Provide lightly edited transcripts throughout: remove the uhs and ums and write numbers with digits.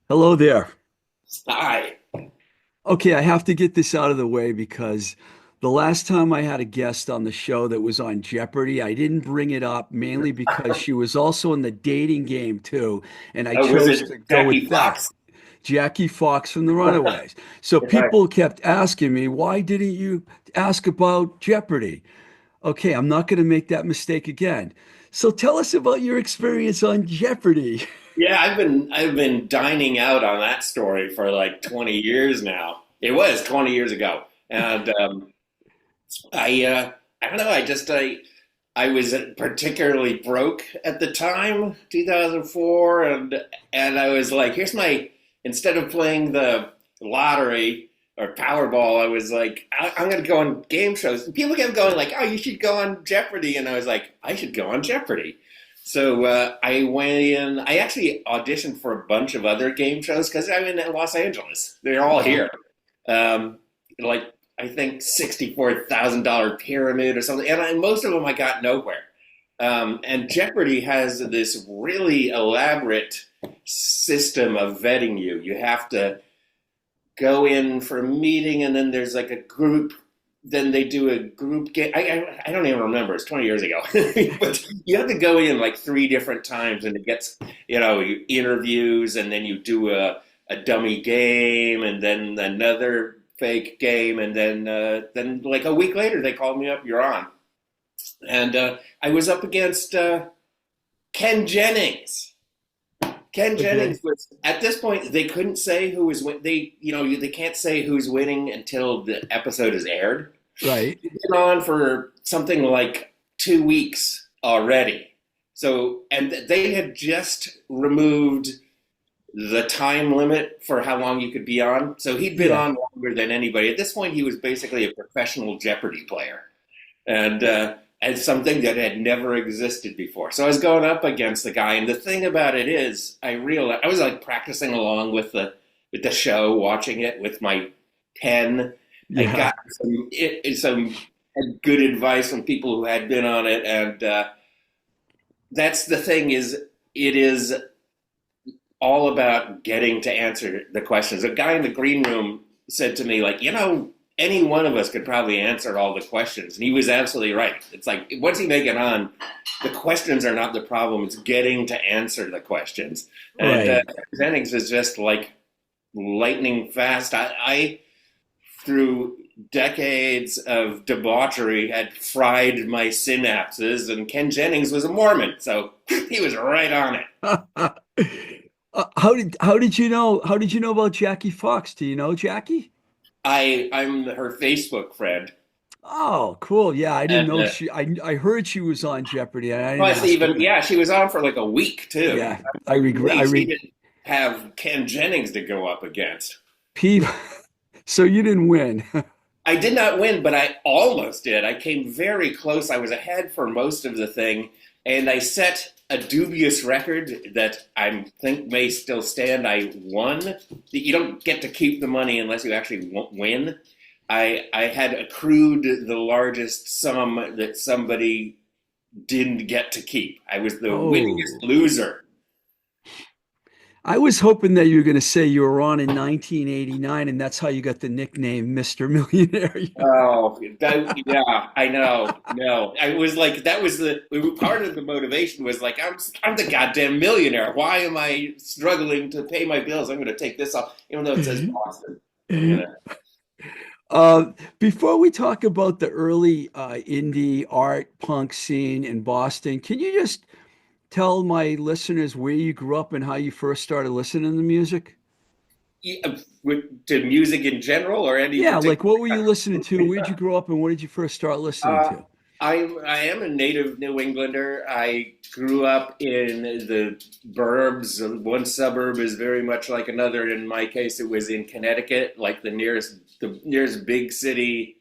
Hello there. Hi. Okay, I have to get this out of the way because the last time I had a guest on the show that was on Jeopardy, I didn't bring it up mainly because she was also in the dating game too, and I Was chose it to go Jackie with that. Fox? Jackie Fox from the Runaways. So Right. people kept asking me, why didn't you ask about Jeopardy? Okay, I'm not going to make that mistake again. So tell us about your experience on Jeopardy. Yeah, I've been dining out on that story for like 20 years now. It was 20 years ago, and I don't know. I was particularly broke at the time, 2004, and I was like, here's my instead of playing the lottery or Powerball, I was like, I'm going to go on game shows. And people kept going like, oh, you should go on Jeopardy, and I was like, I should go on Jeopardy. So I went in. I actually auditioned for a bunch of other game shows because I'm in Los Angeles. They're all Uh-huh. here. Um, like I think $64,000 pyramid or something, and most of them I got nowhere. And Jeopardy has this really elaborate system of vetting you. You have to go in for a meeting, and then there's like a group. Then they do a group game. I don't even remember. It's 20 years ago. But you have to go in like three different times, and it gets interviews, and then you do a dummy game, and then another fake game, and then like a week later they called me up. You're on, and I was up against Ken Jennings. Ken Okay. Jennings was at this point they couldn't say who was they can't say who's winning until the episode is aired. Right. He's been on for something like 2 weeks already. So and they had just removed the time limit for how long you could be on. So he'd been Yeah. on longer than anybody. At this point, he was basically a professional Jeopardy player, and something that had never existed before. So I was going up against the guy, and the thing about it is, I realized I was like practicing along with the show, watching it with my pen. I Yeah. got some good advice from people who had been on it, and that's the thing is it is all about getting to answer the questions. A guy in the green room said to me, like, any one of us could probably answer all the questions. And he was absolutely right. It's like, once you make it on, the questions are not the problem. It's getting to answer the questions. And Right. Jennings is just like lightning fast. I through decades of debauchery, had fried my synapses, and Ken Jennings was a Mormon. So he was right on it. How did you know about Jackie Fox? Do you know Jackie? I'm her Facebook friend. Oh, cool. Yeah, I didn't And know I heard she was on Jeopardy and I didn't plus, ask even her. yeah, she was on for like a week too. Yeah, I I'm regret I amazed he re didn't have Ken Jennings to go up against. people. So you didn't win. I did not win, but I almost did. I came very close. I was ahead for most of the thing, and I set a dubious record that I think may still stand. I won. You don't get to keep the money unless you actually win. I had accrued the largest sum that somebody didn't get to keep. I was the winningest Oh, loser. I was hoping that you were going to say you were on in 1989 and that's how you got the nickname Mr. Millionaire. Oh, yeah, I know. No, I was like, that was the part of the motivation was like, I'm the goddamn millionaire. Why am I struggling to pay my bills? I'm going to take this off, even though it says Boston. I'm gonna. Before we talk about the early indie art punk scene in Boston, can you just tell my listeners where you grew up and how you first started listening to music? Yeah, to music in general or any Yeah, like particular. what were you listening to? Where'd you grow up and what did you first start listening Uh, to? I am a native New Englander. I grew up in the burbs. One suburb is very much like another. In my case, it was in Connecticut. Like the nearest big city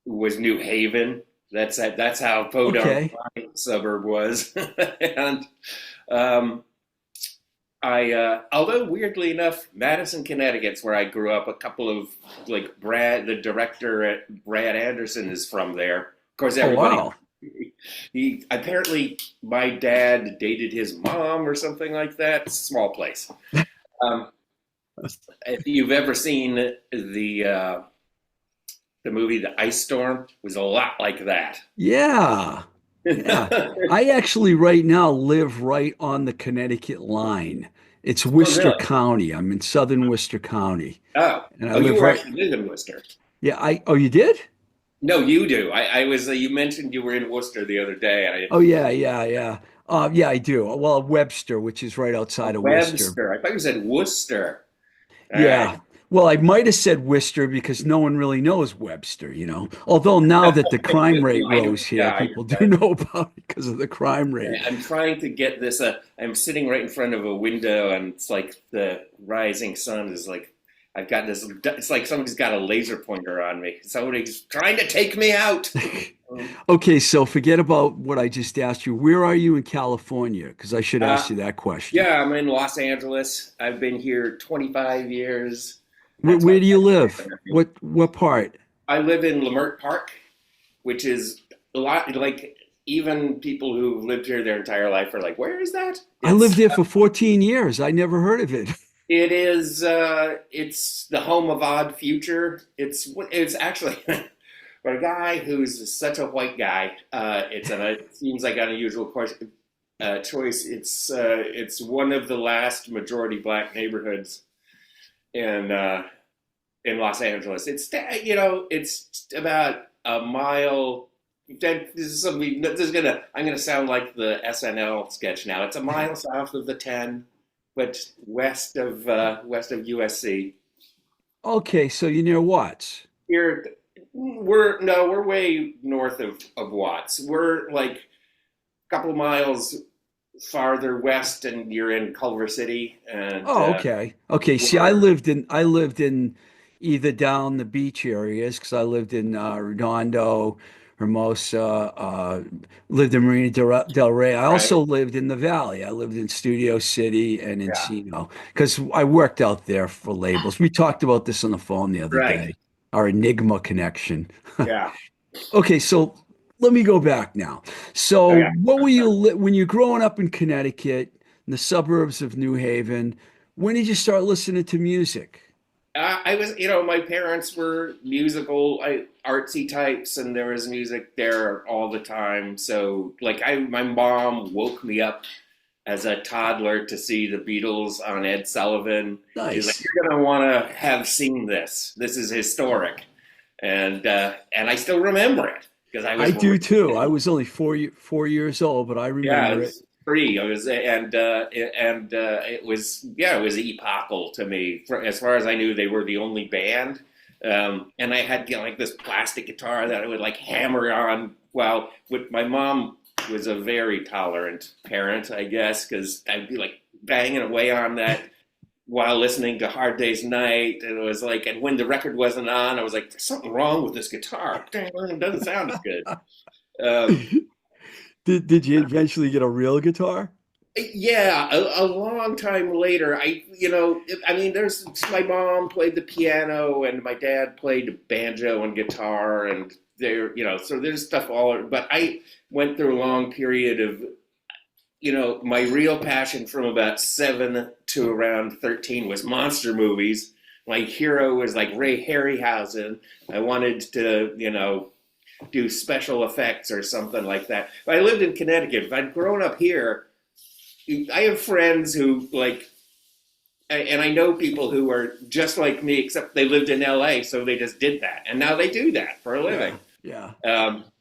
was New Haven. That's how podunk Okay. my suburb was. And um, although weirdly enough, Madison, Connecticut's where I grew up. A couple of like the director Brad Anderson is from there. Of course, Oh, everybody. wow. He apparently my dad dated his mom or something like that. Small place. Um, if you've ever seen the movie The Ice Storm, it was a lot like that. Yeah. Yeah. I actually right now live right on the Connecticut line. It's Oh, Worcester really? County. I'm in southern Worcester County. Oh, And I oh, live you right. actually live in Worcester. Yeah, oh, you did? No, you do. I was. You mentioned you were in Worcester the other day. Oh, yeah, yeah, yeah. Yeah, I do. Well, Webster, which is right outside of Worcester. Webster. I thought you said Worcester. All right. Yeah. Well, I might have said Worcester because no one really knows Webster, you know. Although now that the crime rate No, I do. rose here, Yeah, people do know about it because of the crime rate. I'm trying to get this. I'm sitting right in front of a window, and it's like the rising sun is like. I've got this. It's like somebody's got a laser pointer on me. Somebody's trying to take me out. Okay, so forget about what I just asked you. Where are you in California? Because I should ask Uh, you that question. yeah, I'm in Los Angeles. I've been here 25 years. Where, That's my where do you live? nephew. What part? I live in Leimert Park, which is a lot like even people who've lived here their entire life are like, where is that? I lived there for 14 years. I never heard of it. It's the home of Odd Future. It's actually for a guy who's such a white guy. It seems like an unusual choice. It's one of the last majority black neighborhoods in Los Angeles. It's about a mile. This is something. This is gonna. I'm gonna sound like the SNL sketch now. It's a mile south of the 10, but west of USC. Okay, so you're near Watts. Here, we're way north of Watts. We're like a couple miles farther west, and you're in Culver City, and Oh, okay. Okay. See, we're I lived in either down the beach areas because I lived in Redondo, Hermosa, lived in Marina Del Rey. I right. also lived in the Valley. I lived in Studio City and Yeah, Encino because I worked out there for labels. We talked about this on the phone the other right. day, our Enigma connection. Yeah. Okay, so let me go back now. So, Okay. what were when you're growing up in Connecticut, in the suburbs of New Haven? When did you start listening to music? I was, my parents were musical, artsy types, and there was music there all the time. So, like, my mom woke me up as a toddler to see the Beatles on Ed Sullivan. She's like, Nice. "You're gonna want to have seen this. This is historic," and I still remember it because I I was do too. I really was only 4 years old, but I yeah, it remember it. was free. I was, it was, yeah, it was epochal to me. As far as I knew, they were the only band. And I had like this plastic guitar that I would like hammer on. Well, with my mom was a very tolerant parent, I guess, because I'd be like banging away on that while listening to Hard Day's Night. And it was like, and when the record wasn't on, I was like, there's something wrong with this guitar. It doesn't sound as good. Um, Did you eventually get a real guitar? Yeah, a long time later, I mean, there's my mom played the piano and my dad played banjo and guitar, and so there's stuff all. But I went through a long period of, my real passion from about 7 to around 13 was monster movies. My hero was like Ray Harryhausen. I wanted to, do special effects or something like that. But I lived in Connecticut. If I'd grown up here, I have friends who like, and I know people who are just like me, except they lived in LA, so they just did that, and now they do that for a Yeah, living. yeah.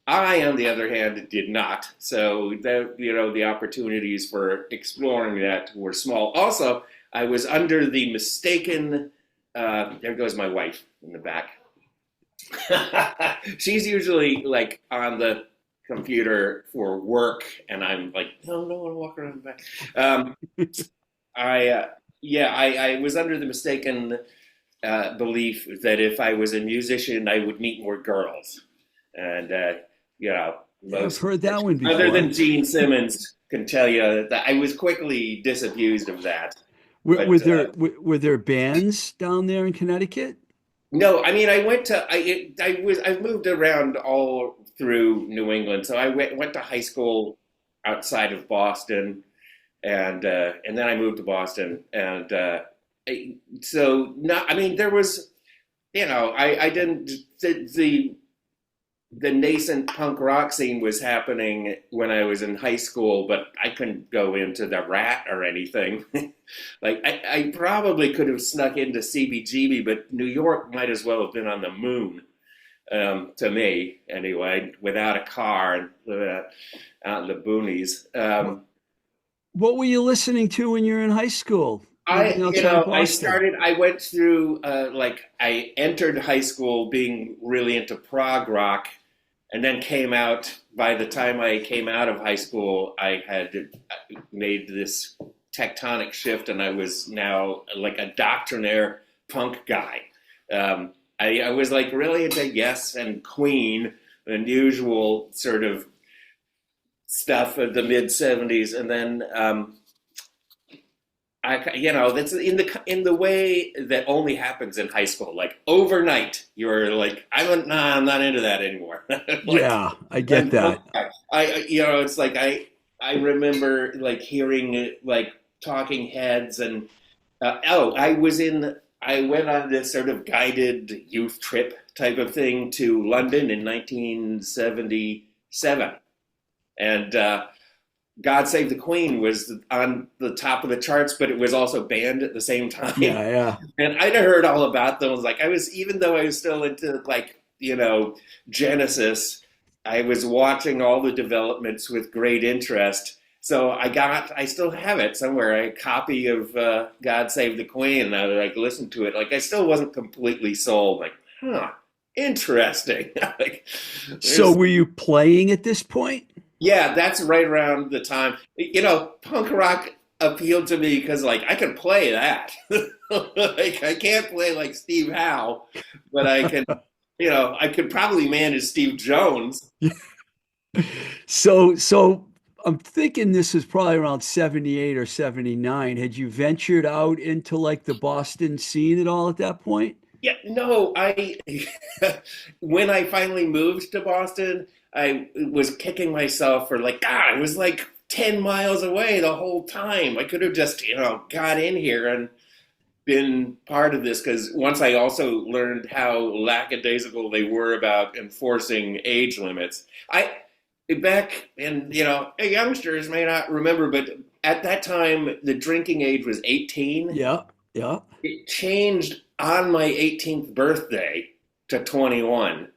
I, on the other hand, did not. So the opportunities for exploring that were small. Also, I was under the mistaken. There goes my wife in the back. She's usually like on the computer for work, and I'm like, no, no, I want to walk around the back. Um, I yeah, I was under the mistaken belief that if I was a musician, I would meet more girls, and Yeah, I've most heard that one other before. than Gene Simmons can tell you that I was quickly disabused of that. Were But were there bands down there in Connecticut? no, I mean, I've moved around all through New England. So I went to high school outside of Boston, and then I moved to Boston, and So not, I mean, there was, I didn't the nascent punk rock scene was happening when I was in high school, but I couldn't go into the Rat or anything. Like I probably could have snuck into CBGB, but New York might as well have been on the moon, to me anyway, without a car and out in the boonies. What, what were you listening to when you were in high school, living outside of Boston? I went through, I entered high school being really into prog rock, and then by the time I came out of high school, I had made this tectonic shift, and I was now like a doctrinaire punk guy. I was like really into Yes and Queen, unusual sort of stuff of the mid '70s, and then that's in the way that only happens in high school. Like overnight, you're like, I'm not into that anymore. Like, Yeah, I get that. it's like I remember like hearing like Talking Heads and I went on this sort of guided youth trip type of thing to London in 1977, and God Save the Queen was on the top of the charts, but it was also banned at the same time. Yeah, yeah. And I'd heard all about them. Like even though I was still into like, Genesis, I was watching all the developments with great interest. So I still have it somewhere, a copy of God Save the Queen. And I like listened to it. Like I still wasn't completely sold. Like, interesting. Like, So were you playing at this point? yeah, that's right around the time. Punk rock appealed to me because, like, I can play that. Like, I can't play like Steve Howe, but I can, I could probably manage Steve Jones. So I'm thinking this was probably around 78 or 79. Had you ventured out into like the Boston scene at all at that point? Yeah, no, when I finally moved to Boston, I was kicking myself for like, God, it was like 10 miles away the whole time. I could have just, got in here and been part of this, because once I also learned how lackadaisical they were about enforcing age limits. Back in, youngsters may not remember, but at that time, the drinking age was 18. Yeah, yeah. It changed on my 18th birthday to 21,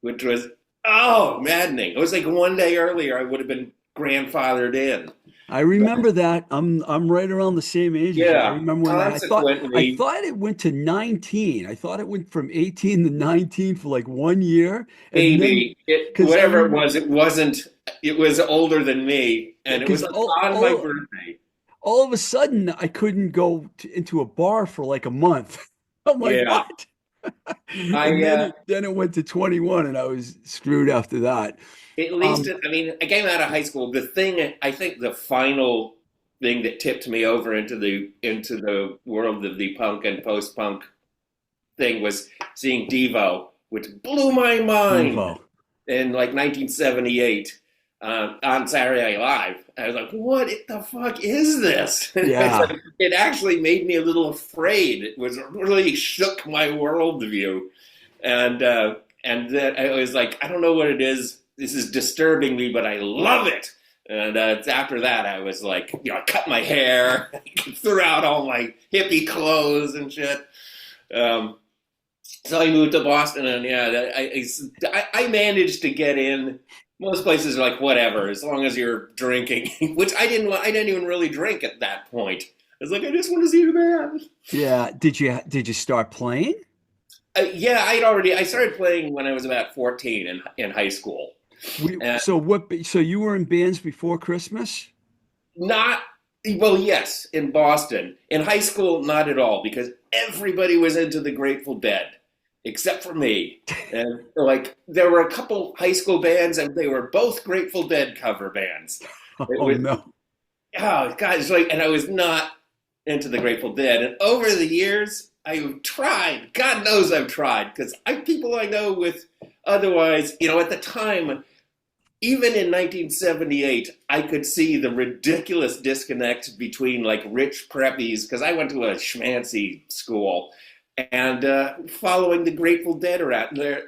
which was, maddening. It was like one day earlier, I would have been grandfathered in. I remember that. I'm right around the same age as you. I Yeah, remember when I consequently, thought it went to 19. I thought it went from 18 to 19 for like 1 year. And then maybe because I whatever it remember was, it wasn't. It was older than me, and it was because like on my birthday. all of a sudden I couldn't go into a bar for like a month. I'm like, Yeah, what? I And then it went to 21 and I was screwed after that. at least Um, I mean, I came out of high school. The thing I think the final thing that tipped me over into the world of the punk and post punk thing was seeing Devo, which blew my mind Devo. in like 1978 on Saturday Night Live. I was like, "What the fuck is this?" It's Yeah. like, it actually made me a little afraid. It was really shook my worldview, and then I was like, "I don't know what it is. This is disturbing me, but I love it." And it's after that, I was like, I cut my hair, threw out all my hippie clothes and shit. Um, so I moved to Boston, and yeah, I managed to get in. Most places are like, whatever, as long as you're drinking, which I didn't. I didn't even really drink at that point. I was like, I just want to see the band. Yeah. Did you start playing? Yeah, I started playing when I was about 14 in high school. Uh, So you were in bands before Christmas? Not well, yes, in Boston. In high school, not at all, because everybody was into the Grateful Dead, except for me. And like, there were a couple high school bands, and they were both Grateful Dead cover bands. It Oh was, no. oh God, it's like, and I was not into the Grateful Dead. And over the years, I've tried. God knows I've tried, because people I know with otherwise, at the time. even in 1978, I could see the ridiculous disconnect between like rich preppies, because I went to a schmancy school, and following the Grateful Dead around there,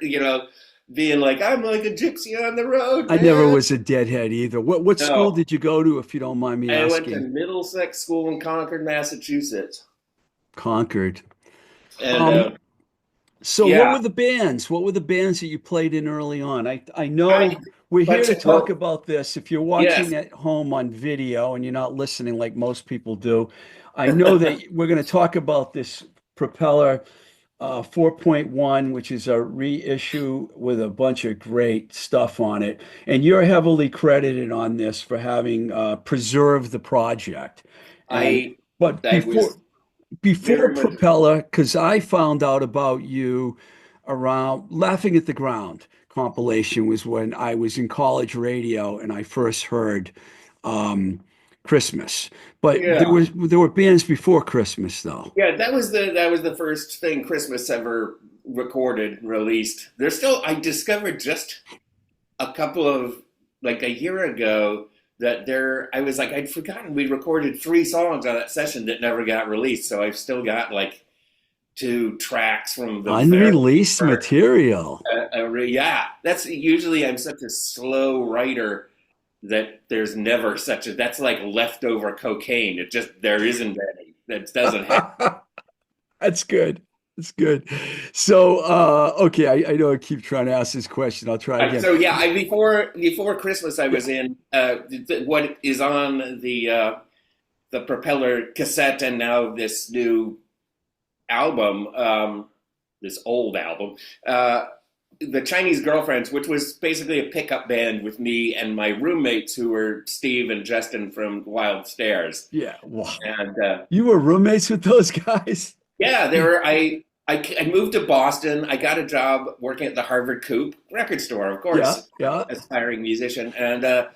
being like, I'm like a gypsy on the road, I never man. was a deadhead either. What school No, did you go to, if you don't mind me I went to asking? Middlesex School in Concord, Massachusetts. Concord. And Um, so what yeah, were the bands? What were the bands that you played in early on? I I, know we're here but, to talk well, about this. If you're yes, watching at home on video and you're not listening like most people do, I know that we're going to talk about this Propeller 4.1, which is a reissue with a bunch of great stuff on it. And you're heavily credited on this for having preserved the project. And I, but I before was before very much, Propeller, because I found out about you around Laughing at the Ground compilation was when I was in college radio and I first heard um, Christmas. But yeah. there were bands before Christmas though. Yeah, that was the first thing Christmas ever recorded, released. There's still I discovered just a couple of like a year ago that there I was like I'd forgotten we recorded 3 songs on that session that never got released. So I've still got like 2 tracks from the very Unreleased first. material. Yeah, that's usually I'm such a slow writer that there's never such a that's like leftover cocaine. It just there isn't any. That doesn't happen. That's good. That's good. So, okay, I know I keep trying to ask this question. I'll try again. So yeah, before Christmas, I was in what is on the Propeller cassette, and now this new album, this old album, the Chinese Girlfriends, which was basically a pickup band with me and my roommates, who were Steve and Justin from Wild Stairs, Yeah. Wow. and You were roommates with those guys? yeah, they were. I moved to Boston. I got a job working at the Harvard Coop record store, of Yeah, course, yeah. aspiring musician. And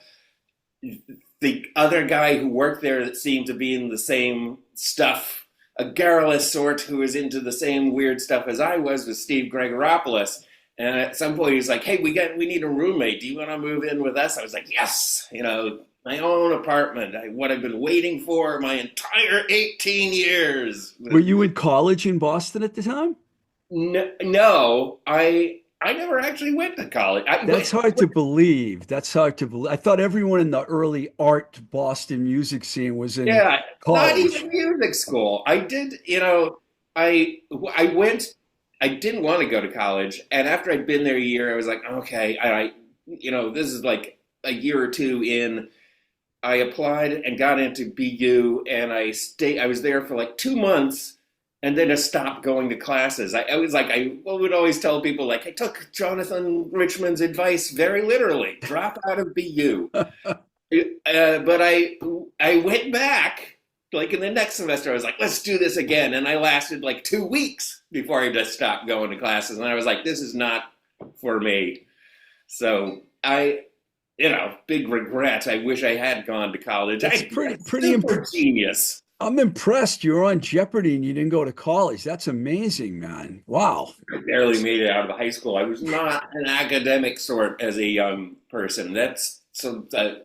the other guy who worked there that seemed to be in the same stuff, a garrulous sort who was into the same weird stuff as I was Steve Gregoropoulos. And at some point he's like, "Hey, we need a roommate. Do you want to move in with us?" I was like, "Yes, my own apartment. What I've been waiting for my entire 18 years." Were you in college in Boston at the time? No, no, I never actually went to college. That's hard to believe. That's hard to believe. I thought everyone in the early art Boston music scene was in Yeah, not college. even music school. I did, I went. I didn't want to go to college, and after I'd been there a year, I was like, okay, this is like a year or two in. I applied and got into BU, and I stayed. I was there for like 2 months, and then I stopped going to classes. I was like, I would always tell people like I took Jonathan Richman's advice very literally. Drop out of BU. But I went back like in the next semester. I was like, let's do this again, and I lasted like 2 weeks before I just stopped going to classes, and I was like, this is not for me. So big regret. I wish I had gone to college. That's I'd be a pretty super genius. I'm impressed you're on Jeopardy and you didn't go to college. That's amazing, man. Wow. I barely made it out of high school. I was not an academic sort as a young person. That's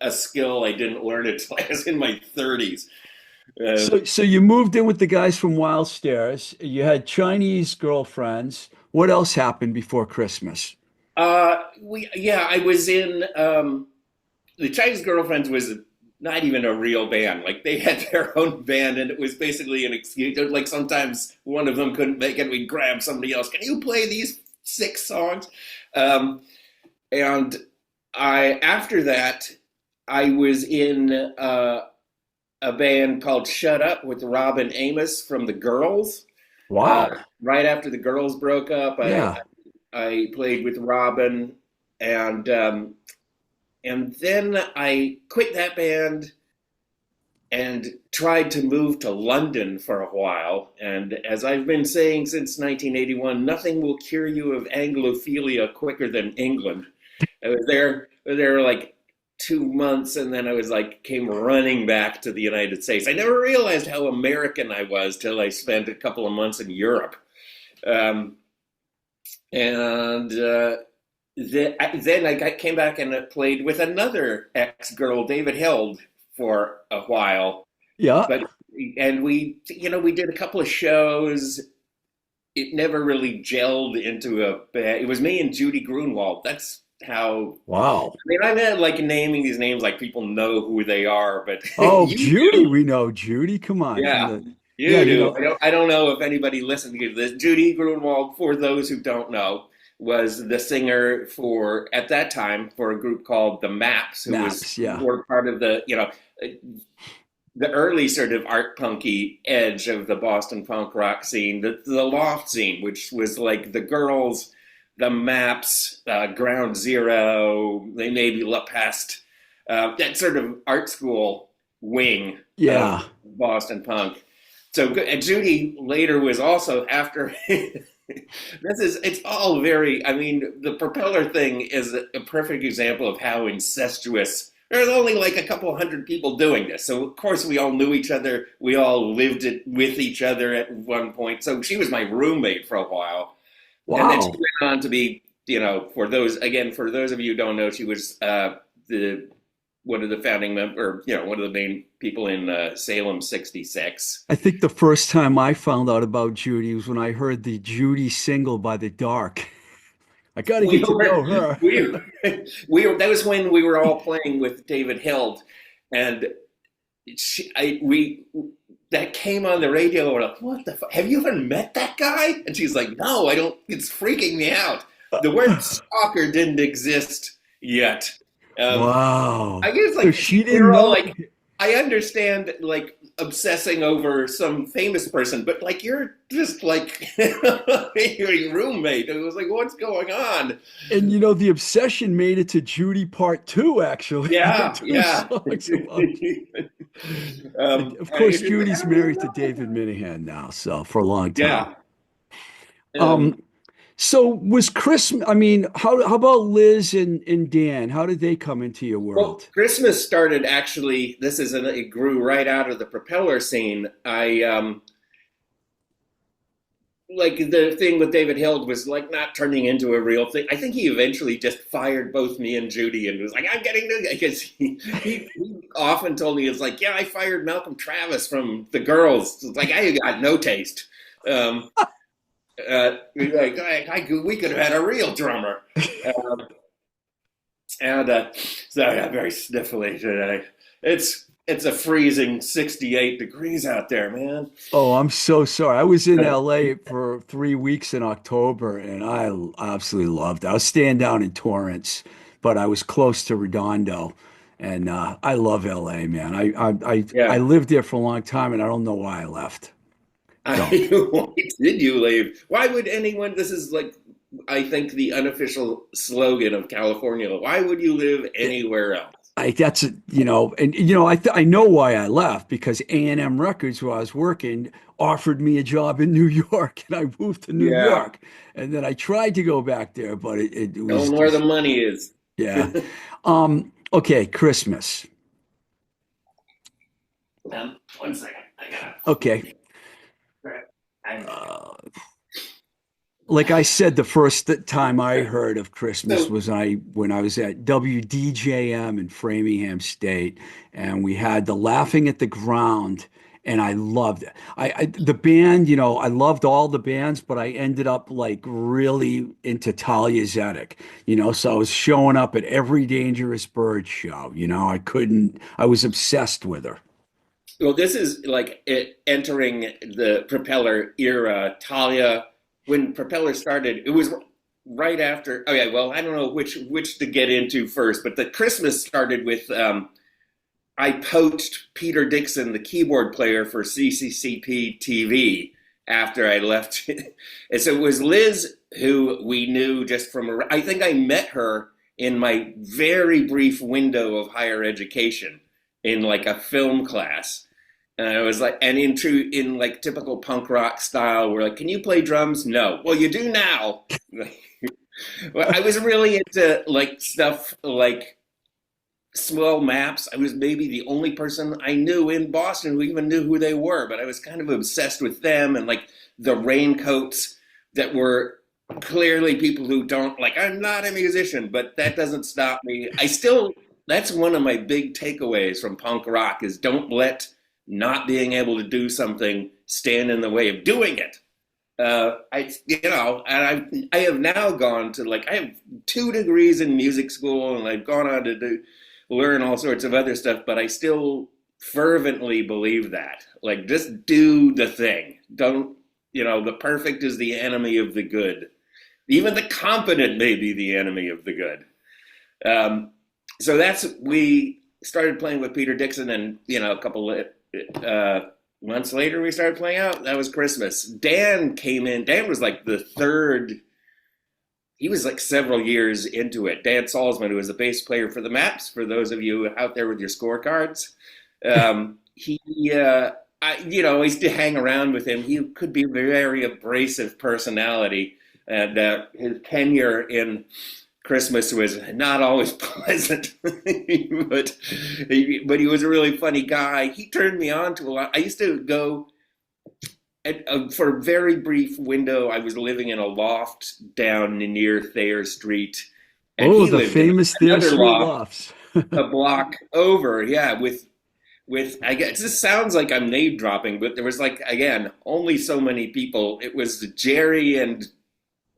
a skill I didn't learn until I was in my 30s. Uh, So you moved in with the guys from Wild Stairs. You had Chinese girlfriends. What else happened before Christmas? I was in the Chinese Girlfriends was not even a real band. Like they had their own band, and it was basically an excuse. Like sometimes one of them couldn't make it, we'd grab somebody else. Can you play these 6 songs? Um, and I after that, I was in a band called Shut Up with Robin Amos from the Girls. Wow. Right after the Girls broke up, Yeah. I played with Robin, and then I quit that band and tried to move to London for a while. And as I've been saying since 1981, nothing will cure you of Anglophilia quicker than England. I was there like 2 months, and then I was like came running back to the United States. I never realized how American I was till I spent a couple of months in Europe. Um, and then came back and played with another ex-girl, David Hild, for a while. Yeah. But and we did a couple of shows. It never really gelled into a band. It was me and Judy Grunwald. That's how. Wow. I mean, I'm not like naming these names like people know who they are, but Oh, you Judy, do. we know Judy. Come on, from Yeah, the yeah, you you do. know, I don't know if anybody listened to this. Judy Grunwald, for those who don't know, was the singer for at that time for a group called the Maps, who was Maps. Yeah. were part of the early sort of art punky edge of the Boston punk rock scene, the loft scene, which was like the Girls, the Maps, Ground Zero, they maybe La Peste, that sort of art school wing of Yeah. Boston punk. So and Judy later was also after. It's all very. I mean, the Propeller thing is a perfect example of how incestuous. There's only like a couple hundred people doing this, so of course we all knew each other. We all lived it with each other at one point. So she was my roommate for a while, and then she Wow. went on to be, for those of you who don't know, she was the one of the founding member, one of the main people in Salem '66. I think the first time I found out about Judy was when I heard the Judy single by The Dark. I got to We get to were, know her. we, that was when we were all playing with David Hild, and we that came on the radio. We're like, what the fuck? Have you even met that guy? And she's like, no, I don't. It's freaking me out. The word stalker didn't exist yet. Um, Wow. I guess So like she we didn't were all know. like, I understand like obsessing over some famous person, but like you're just like your roommate. And it was like, what's going on? And the obsession made it to Judy Part Two, actually. There are Yeah, two yeah. songs about. And of course, It's just like, Judy's how do you married to know? David Minahan now, so for a long time. Yeah. Um, Um, so was Chris, I mean, how about Liz and Dan? How did they come into your well, world? Christmas started actually. It grew right out of the Propeller scene. I like the thing with David Hild was like not turning into a real thing. I think he eventually just fired both me and Judy and was like, "I'm getting new," because he often told me it's like, "Yeah, I fired Malcolm Travis from the Girls." It's like I got no taste. Um, like we could have had a real drummer. Um, and sorry, I'm very sniffly today. It's a freezing 68 degrees out there, man. Oh, I'm so sorry. I was in LA for 3 weeks in October and I absolutely loved it. I was staying down in Torrance, but I was close to Redondo. And I love LA, man. I Yeah. lived there for a long time and I don't know why I left. Don't. Why did you leave? Why would anyone? This is like, I think, the unofficial slogan of California. Why would you live anywhere else? That's and I know why I left because A&M Records, where I was working, offered me a job in New York, and I moved to New Yeah, York, and then I tried to go back there, but it tell was them where the just money is. yeah. Okay, Christmas. One second, I gotta. Okay, I'm, uh, like I said, the first time I heard of Christmas so was when I was at WDJM in Framingham State, and we had the Laughing at the Ground, and I loved it. The band, I loved all the bands, but I ended up like really into Talia Zedek, so I was showing up at every Dangerous Bird show. I was obsessed with her. well, this is like entering the Propeller era. Talia, when Propeller started, it was right after. Oh yeah, well, I don't know which to get into first, but the Christmas started with. I poached Peter Dixon, the keyboard player for CCCP TV, after I left. And so it was Liz who we knew just from. I think I met her in my very brief window of higher education in like a film class. And I was like, and in like typical punk rock style, we're like, "Can you play drums?" No. Well, you do now. Well, I was really into like stuff like Swell Maps. I was maybe the only person I knew in Boston who even knew who they were, but I was kind of obsessed with them and like the raincoats that were clearly people who don't like, I'm not a musician, but that doesn't stop me. That's one of my big takeaways from punk rock is don't let not being able to do something stand in the way of doing it. I have now gone to like, I have 2 degrees in music school and I've gone on to learn all sorts of other stuff, but I still fervently believe that. Like, just do the thing. Don't, the perfect is the enemy of the good. Even the competent may be the enemy of the good. So we started playing with Peter Dixon, and a couple of months later we started playing out. That was Christmas. Dan came in. Dan was like the third. He was like several years into it. Dan Salzman, who was the bass player for the Maps, for those of you out there with your scorecards, I used to hang around with him. He could be a very abrasive personality, and his tenure in Christmas was not always pleasant, but he was a really funny guy. He turned me on to a lot. I used to go for a very brief window. I was living in a loft down near Thayer Street, and Oh, he the lived in famous Thayer another Street loft lofts. a block over. Yeah, with I guess this sounds like I'm name dropping, but there was like again only so many people. It was Jerry and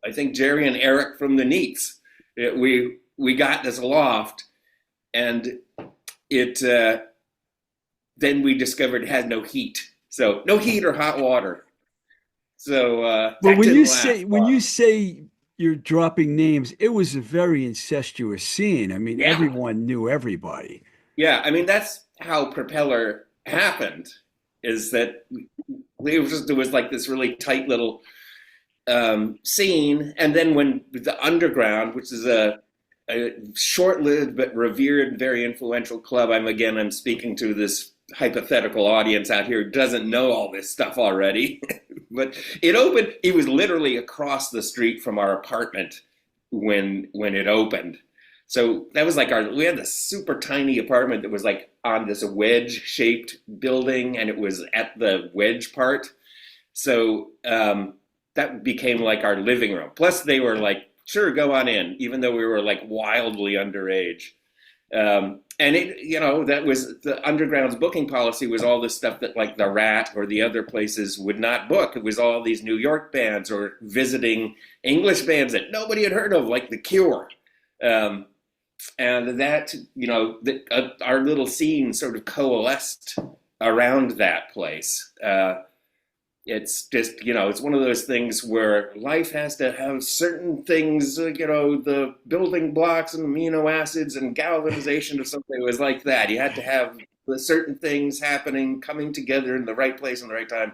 I think Jerry and Eric from the Neats. We got this loft, and it then we discovered it had no heat, so no heat or hot water. So Well, that didn't last when you long. say you're dropping names, it was a very incestuous scene. I mean, Yeah, everyone knew everybody. yeah. I mean, that's how Propeller happened. Is that it was like this really tight little scene, and then when the Underground, which is a short-lived but revered, very influential club. I'm speaking to this hypothetical audience out here who doesn't know all this stuff already. But it opened. It was literally across the street from our apartment when it opened. So that was like we had this super tiny apartment that was like on this wedge-shaped building, and it was at the wedge part. So that became like our living room. Plus, they were like, sure, go on in, even though we were like wildly underage. And that was the Underground's booking policy was all this stuff that like the Rat or the other places would not book. It was all these New York bands or visiting English bands that nobody had heard of, like The Cure. And that, our little scene sort of coalesced around that place. It's just, it's one of those things where life has to have certain things, the building blocks and amino acids and galvanization of something. It was like that. You had to have the certain things happening, coming together in the right place and the right time.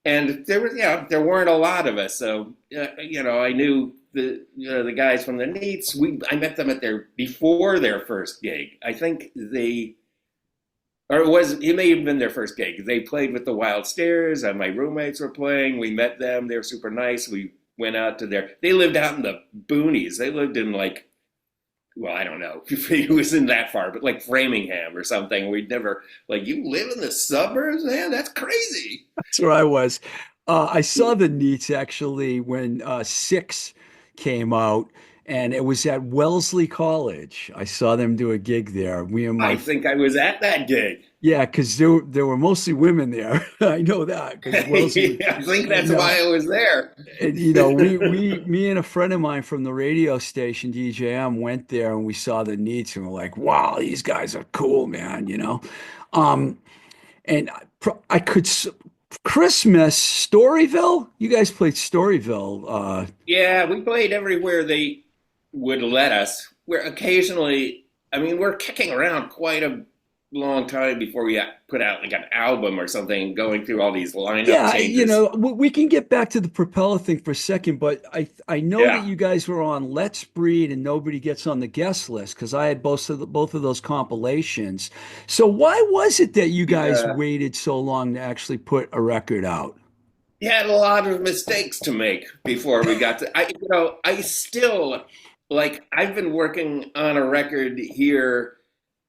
And there weren't a lot of us. So, I knew the guys from the Neats. I met them before their first gig. I think it may have been their first gig. They played with the Wild Stairs, and my roommates were playing. We met them. They were super nice. We went out to they lived out in the boonies. They lived in I don't know if it was in that far, but like Framingham or something. We'd never, you live in the suburbs, man? That's crazy. That's where I was. I saw the Neats actually when Six came out, and it was at Wellesley College. I saw them do a gig there. Me and I my think I was at that gig. Yeah, because there were mostly women there. I know that because Wellesley, I think and that's why I was there. me and a friend of mine from the radio station DJM went there and we saw the Neats and we're like, wow, these guys are cool, man. Um, and I could Christmas Storyville. You guys played Storyville. Yeah, we played everywhere they would let us. We're occasionally, I mean, we're kicking around quite a long time before we put out like an album or something, going through all these lineup Yeah, changes. we can get back to the Propeller thing for a second, but I know that Yeah. you guys were on Let's Breed and Nobody Gets on the Guest List because I had both of those compilations. So why was it that you guys Yeah. waited so long to actually put a record out? We had a lot of mistakes to make before we got to, I still, I've been working on a record here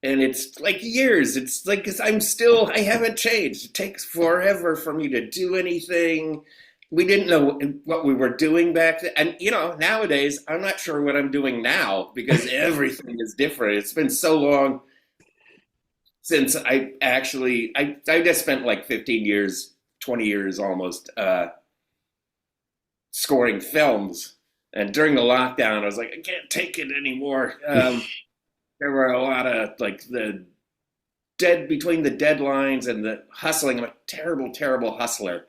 and it's like years. It's like, 'cause I haven't changed. It takes forever for me to do anything. we didn't know what we were doing back then. And nowadays I'm not sure what I'm doing now because everything is different. It's been so long since I just spent like 15 years, 20 years almost scoring films. And during the lockdown, I was like, I can't take it anymore. There were a lot of like the dead between the deadlines and the hustling. I'm a terrible, terrible hustler.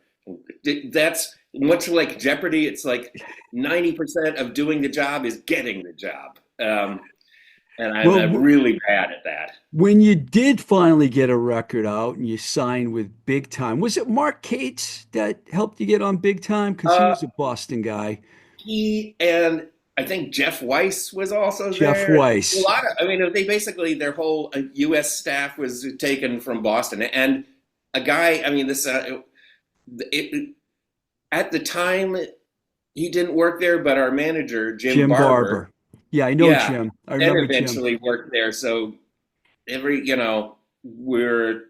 That's much like Jeopardy. It's like 90% of doing the job is getting the job. And I'm Well, really bad at that. when you did finally get a record out and you signed with Big Time, was it Mark Cates that helped you get on Big Time? Because he Uh, was a Boston guy. he and I think Jeff Weiss was also Jeff there. A Weiss. lot of, I mean, they basically their whole U.S. staff was taken from Boston, and a guy. I mean, it, at the time he didn't work there, but our manager Jim Jim Barber, Barber. Yeah, I know yeah, Jim. I then remember Jim. eventually worked there. So we're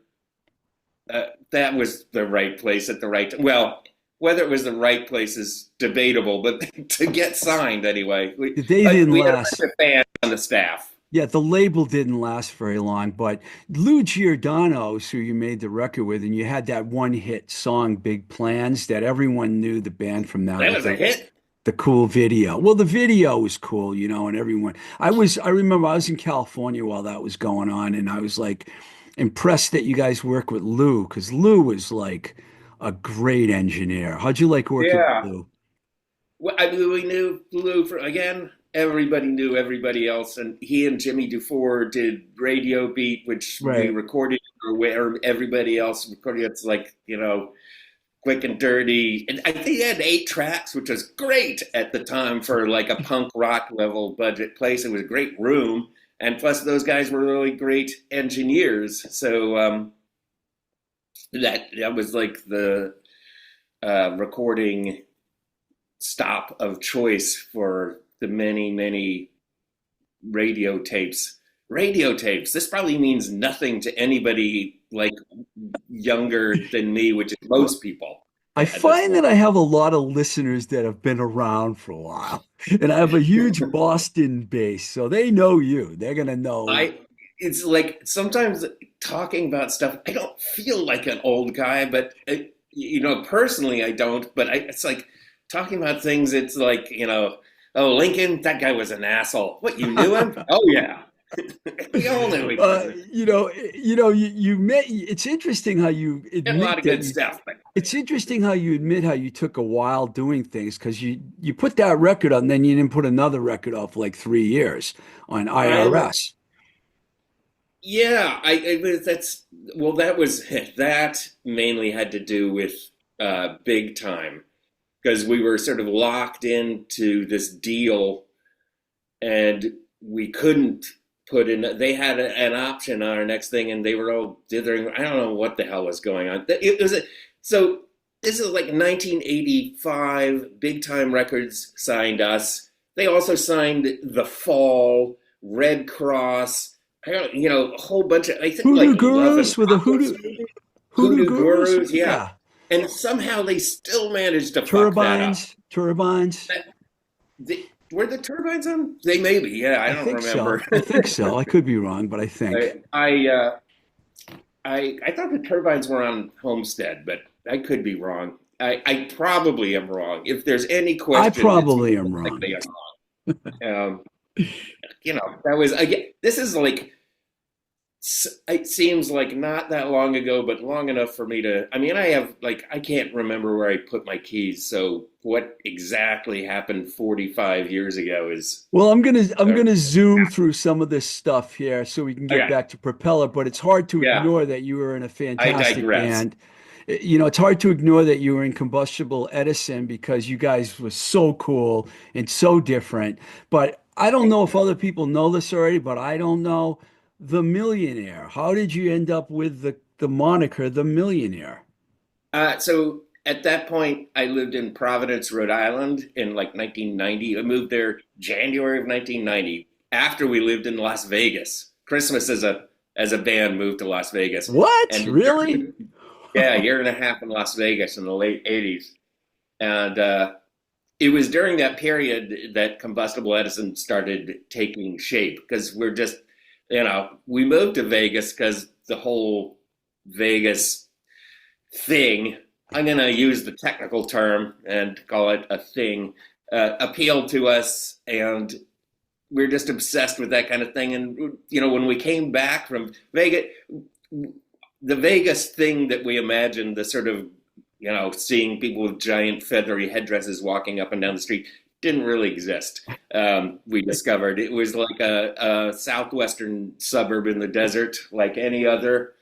that was the right place at the right time. Well, whether it was the right place is debatable, but to get signed anyway, They didn't we had a last. bunch of fans on the staff. Yeah, the label didn't last very long, but Lou Giordano's who you made the record with, and you had that one hit song, Big Plans, that everyone knew the band from that That with was a hit. the cool video. Well, the video was cool, and everyone. I remember I was in California while that was going on, and I was like impressed that you guys work with Lou, because Lou was like a great engineer. How'd you like working with Yeah. Lou? Well, I mean, we knew Lou for again. Everybody knew everybody else, and he and Jimmy Dufour did Radio Beat, which we Right. recorded where everybody else recorded. It's like quick and dirty, and I think he had 8 tracks, which was great at the time for like a punk rock level budget place. It was a great room, and plus those guys were really great engineers. So that was like the recording stop of choice for the many, many radio tapes. Radio tapes. This probably means nothing to anybody like younger than me, which is Well, most people I at this find point. that I have a lot of listeners that have been around for a while, and I have a huge Boston base, so they know you. They're gonna know. I it's like sometimes talking about stuff. I don't feel like an old guy, but personally, I don't. But it's like talking about things. It's like oh, Lincoln, that guy was an asshole. What, you knew him? Oh yeah, we all knew each other. You met. It's interesting how you Did a lot admit of that good you. stuff, but It's interesting how you admit how you took a while doing things because you put that record on, then you didn't put another record out for like 3 years on um, IRS. yeah, that's well, that was that mainly had to do with big time because we were sort of locked into this deal and we couldn't put in. They had an option on our next thing, and they were all dithering. I don't know what the hell was going on. It was so. This is like 1985. Big Time Records signed us. They also signed The Fall, Red Cross. I don't, a whole bunch of. I think like Hoodoo Love and Gurus with a Rockets, hoodoo maybe? hoodoo Hoodoo gurus? Gurus, yeah. Yeah. And somehow they still managed to fuck that up. Turbines. Were the turbines on? They may be. Yeah, I I don't think remember. so. I think so. I could be wrong, but I think. I I, uh, I thought the turbines were on Homestead, but I could be wrong. I probably am wrong. If there's any I question, it's probably most am wrong. likely I'm wrong. That was again. This is like it seems like not that long ago, but long enough for me to. I mean, I have like I can't remember where I put my keys. So what exactly happened 45 years ago is. Well, I'm Uh, gonna zoom through some of this stuff here so we can get okay, back to Propeller, but it's hard to yeah, ignore that you were in a I fantastic digress. band. It's hard to ignore that you were in Combustible Edison because you guys were so cool and so different. But I don't know if other people know this already, but I don't know. The Millionaire. How did you end up with the moniker The Millionaire? So at that point, I lived in Providence, Rhode Island in like 1990. I moved there January of 1990 after we lived in Las Vegas. Christmas as a band moved to Las Vegas What? and Really? yeah, a year and a half in Las Vegas in the late 80s. And it was during that period that Combustible Edison started taking shape because we're just, we moved to Vegas because the whole Vegas thing, I'm going to use the technical term and call it a thing, appealed to us. And we're just obsessed with that kind of thing. And, when we came back from Vegas, the Vegas thing that we imagined, the sort of, seeing people with giant feathery headdresses walking up and down the street, didn't really exist. We discovered it was like a southwestern suburb in the desert, like any other,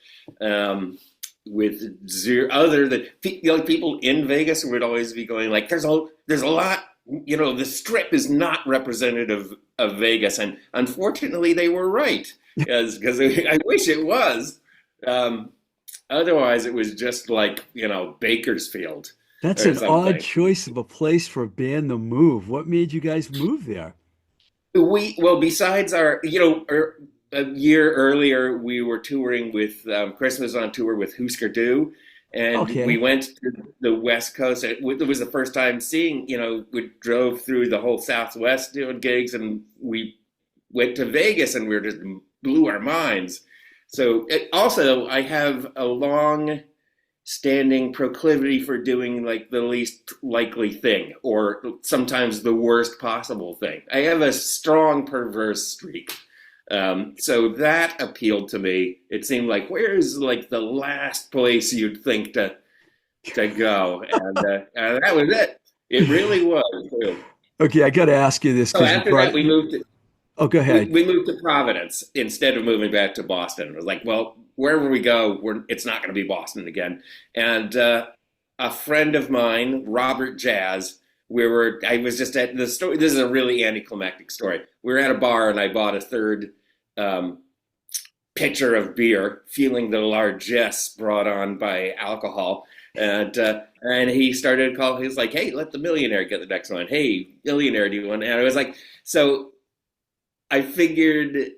with zero other than people in Vegas would always be going like, there's a lot. The Strip is not representative of Vegas, and unfortunately, they were right, because I wish it was. Otherwise, it was just like, Bakersfield That's or an odd something. choice of a place for a band to move. What made you guys move there? Besides a year earlier, we were touring with Christmas on tour with Husker Du, and we Okay. went to the West Coast. It was the first time seeing, we drove through the whole Southwest doing gigs, and we went to Vegas, and we were just blew our minds. So also, I have a long standing proclivity for doing like the least likely thing or sometimes the worst possible thing. I have a strong perverse streak. So that appealed to me. It seemed like where's like the last place you'd think to go, and that was it. It really was too. Okay, I got to ask you this So because you after brought that, it. we moved. Oh, go we, ahead. we moved to Providence instead of moving back to Boston. It was like, well, wherever we go, it's not going to be Boston again. And a friend of mine, Robert Jazz, I was just at the story. This is a really anticlimactic story. We were at a bar and I bought a third um, pitcher of beer, feeling the largesse brought on by alcohol. And he started calling. He was like, "Hey, let the millionaire get the next one. Hey, millionaire, do you want?" And I was like, so I figured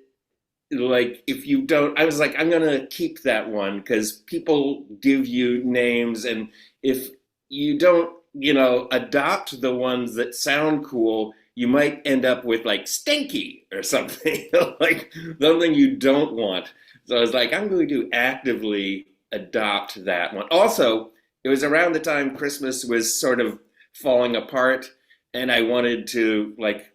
like if you don't, I was like, I'm gonna keep that one because people give you names, and if you don't, adopt the ones that sound cool, you might end up with like stinky or something, like something you don't want. So I was like, I'm going to actively adopt that one. Also, it was around the time Christmas was sort of falling apart, and I wanted to like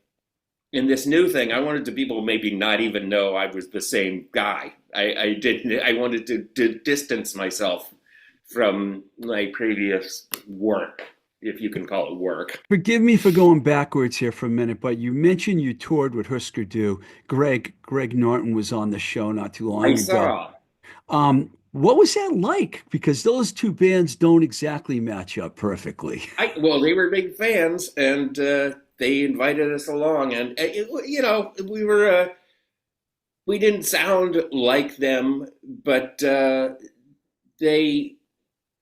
in this new thing, I wanted to people maybe not even know I was the same guy. I didn't. I wanted to distance myself from my previous work, if you can call it work. Forgive me for going backwards here for a minute, but you mentioned you toured with Husker Du. Greg Norton was on the show not too I long ago. saw. What was that like? Because those two bands don't exactly match up perfectly. Well, they were big fans, and they invited us along, and we didn't sound like them, but they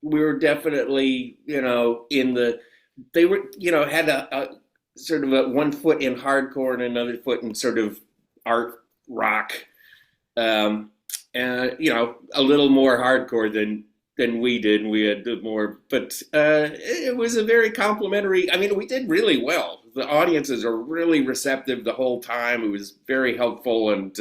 we were definitely in the they were had a sort of a one foot in hardcore and another foot in sort of art rock, um, and a little more hardcore than we did. We had the more, but it was a very complimentary. I mean, we did really well. The audiences are really receptive the whole time. It was very helpful, and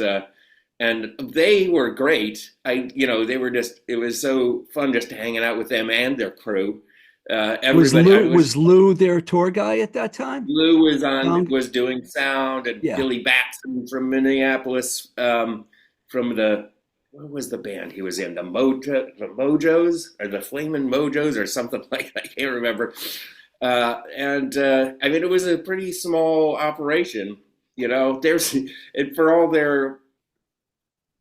they were great. They were just. It was so fun just hanging out with them and their crew. Everybody, I was Was Lou their tour guy at that time? Lou was on Sound? was doing sound, and Yeah. Billy Batson from Minneapolis, from the what was the band he was in? The Mojos, or the Flamin' Mojos, or something like that. I can't remember. And I mean, it was a pretty small operation. There's and for all their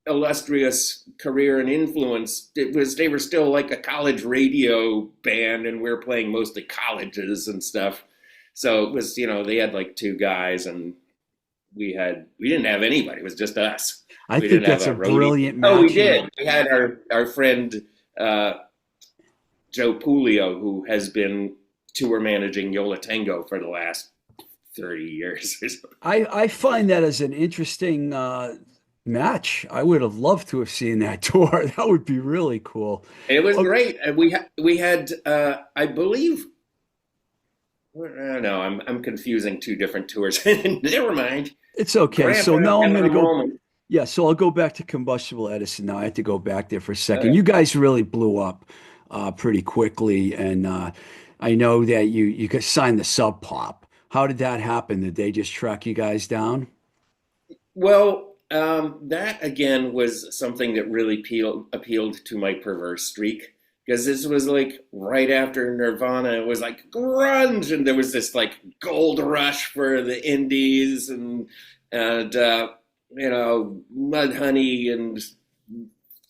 illustrious career and influence, they were still like a college radio band, and we were playing mostly colleges and stuff. So it was, they had like two guys, and we didn't have anybody. It was just us. I We think didn't have that's a a roadie. brilliant Oh, we matching. did. We had our friend uh, Joe Pulio, who has been tour managing Yola Tango for the last 30 years or something. I find that as an interesting match. I would have loved to have seen that tour. That would be really cool. It was Oh, great. And we had I believe No, I'm confusing two different tours. Never mind. It's okay. So Grandpa now I'm in going a to go. moment. Yeah, so I'll go back to Combustible Edison now. I have to go back there for a second. Okay. You guys really blew up pretty quickly, and I know that you could sign the Sub Pop. How did that happen? Did they just track you guys down? Well, that again was something that really appealed to my perverse streak because this was like right after Nirvana. It was like grunge, and there was this like gold rush for the indies and Mudhoney and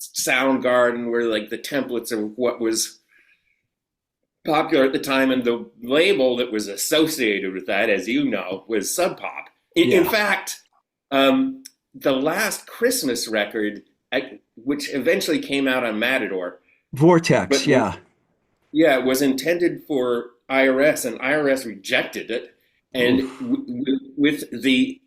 Soundgarden were like the templates of what was popular at the time, and the label that was associated with that, as you know, was Sub Pop. In Yeah. fact, the last Christmas record, which eventually came out on Matador, Vortex, but yeah. yeah, it was intended for IRS, and IRS rejected it, and Oof. with the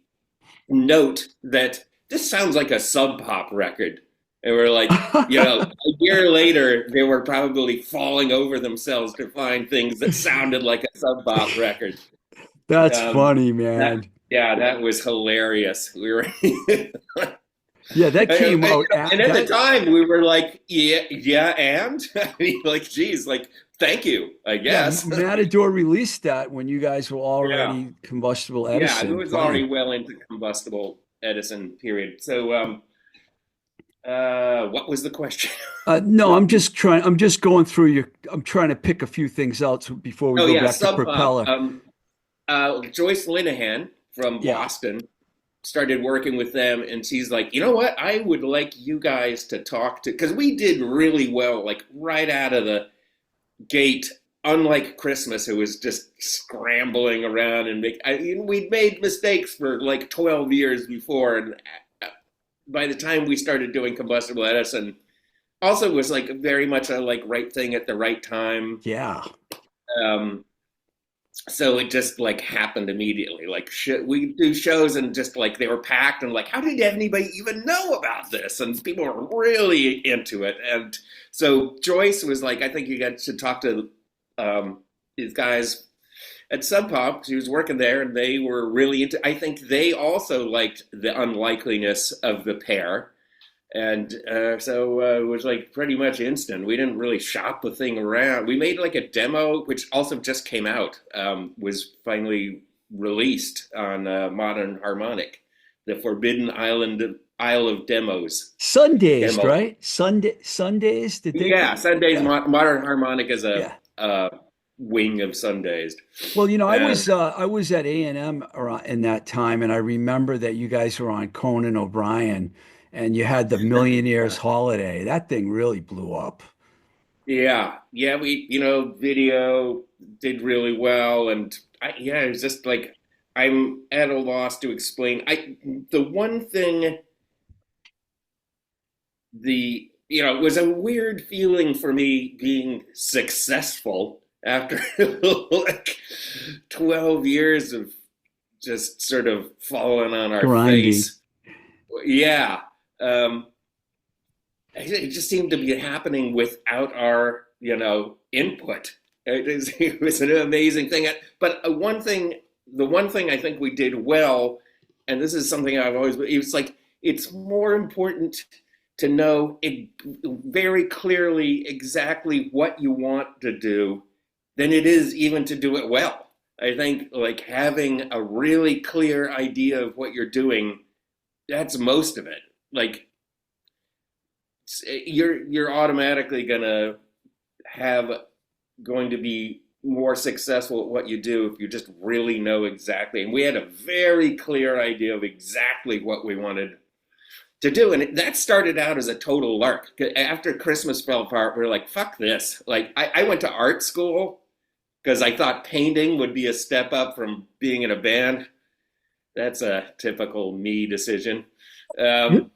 note that this sounds like a Sub Pop record. And we're like, a year later, they were probably falling over themselves to find things that sounded like a Sub Pop record. That's Um, funny, that man. yeah, that was hilarious. We were Yeah, that came out and at at the that. time we were like, yeah, and I mean, like, geez, like, thank you, I Yeah, guess. Matador released that when you guys were Yeah, already Combustible yeah, it Edison was already playing. well into Combustible Edison period. So, what was the question? No, I'm just trying. I'm just going through your. I'm trying to pick a few things out before we Oh go yeah, back to Sub Pop. Propeller. Joyce Linehan from Yeah. Boston started working with them, and she's like, you know what? I would like you guys to talk to, because we did really well, like right out of the gate. Unlike Christmas, it was just scrambling around and we'd made mistakes for like 12 years before, and by the time we started doing Combustible Edison, also was like very much a like right thing at the right time. Yeah. Um, so it just like happened immediately. Like we do shows and just like they were packed and like, how did anybody even know about this? And people were really into it. And so Joyce was like, I think you got to talk to these guys at Sub Pop. She was working there, and they were really into. I think they also liked the unlikeliness of the pair, and so it was like pretty much instant. We didn't really shop the thing around. We made like a demo, which also just came out, was finally released on Modern Harmonic, the Forbidden Isle of Demos Sundays, demo. right? Sundays. Did they? Yeah, Sundays. Yeah. Modern Harmonic is Yeah. a wing of Sundays, Well, and I was at A&M around in that time, and I remember that you guys were on Conan O'Brien, and you had the Millionaire's Holiday. That thing really blew up. yeah, we video did really well, and yeah, it was just like I'm at a loss to explain. The one thing it was a weird feeling for me being successful after like 12 years of just sort of falling on our Grinding. face. Yeah. Um, it just seemed to be happening without our, input. It was an amazing thing. But the one thing I think we did well, and this is something I've always, it's like, it's more important to know very clearly exactly what you want to do than it is even to do it well. I think like having a really clear idea of what you're doing, that's most of it. Like you're automatically going to be more successful at what you do if you just really know exactly. And we had a very clear idea of exactly what we wanted to do, and that started out as a total lark. After Christmas fell apart, we were like, fuck this. Like I went to art school because I thought painting would be a step up from being in a band. That's a typical me decision. um,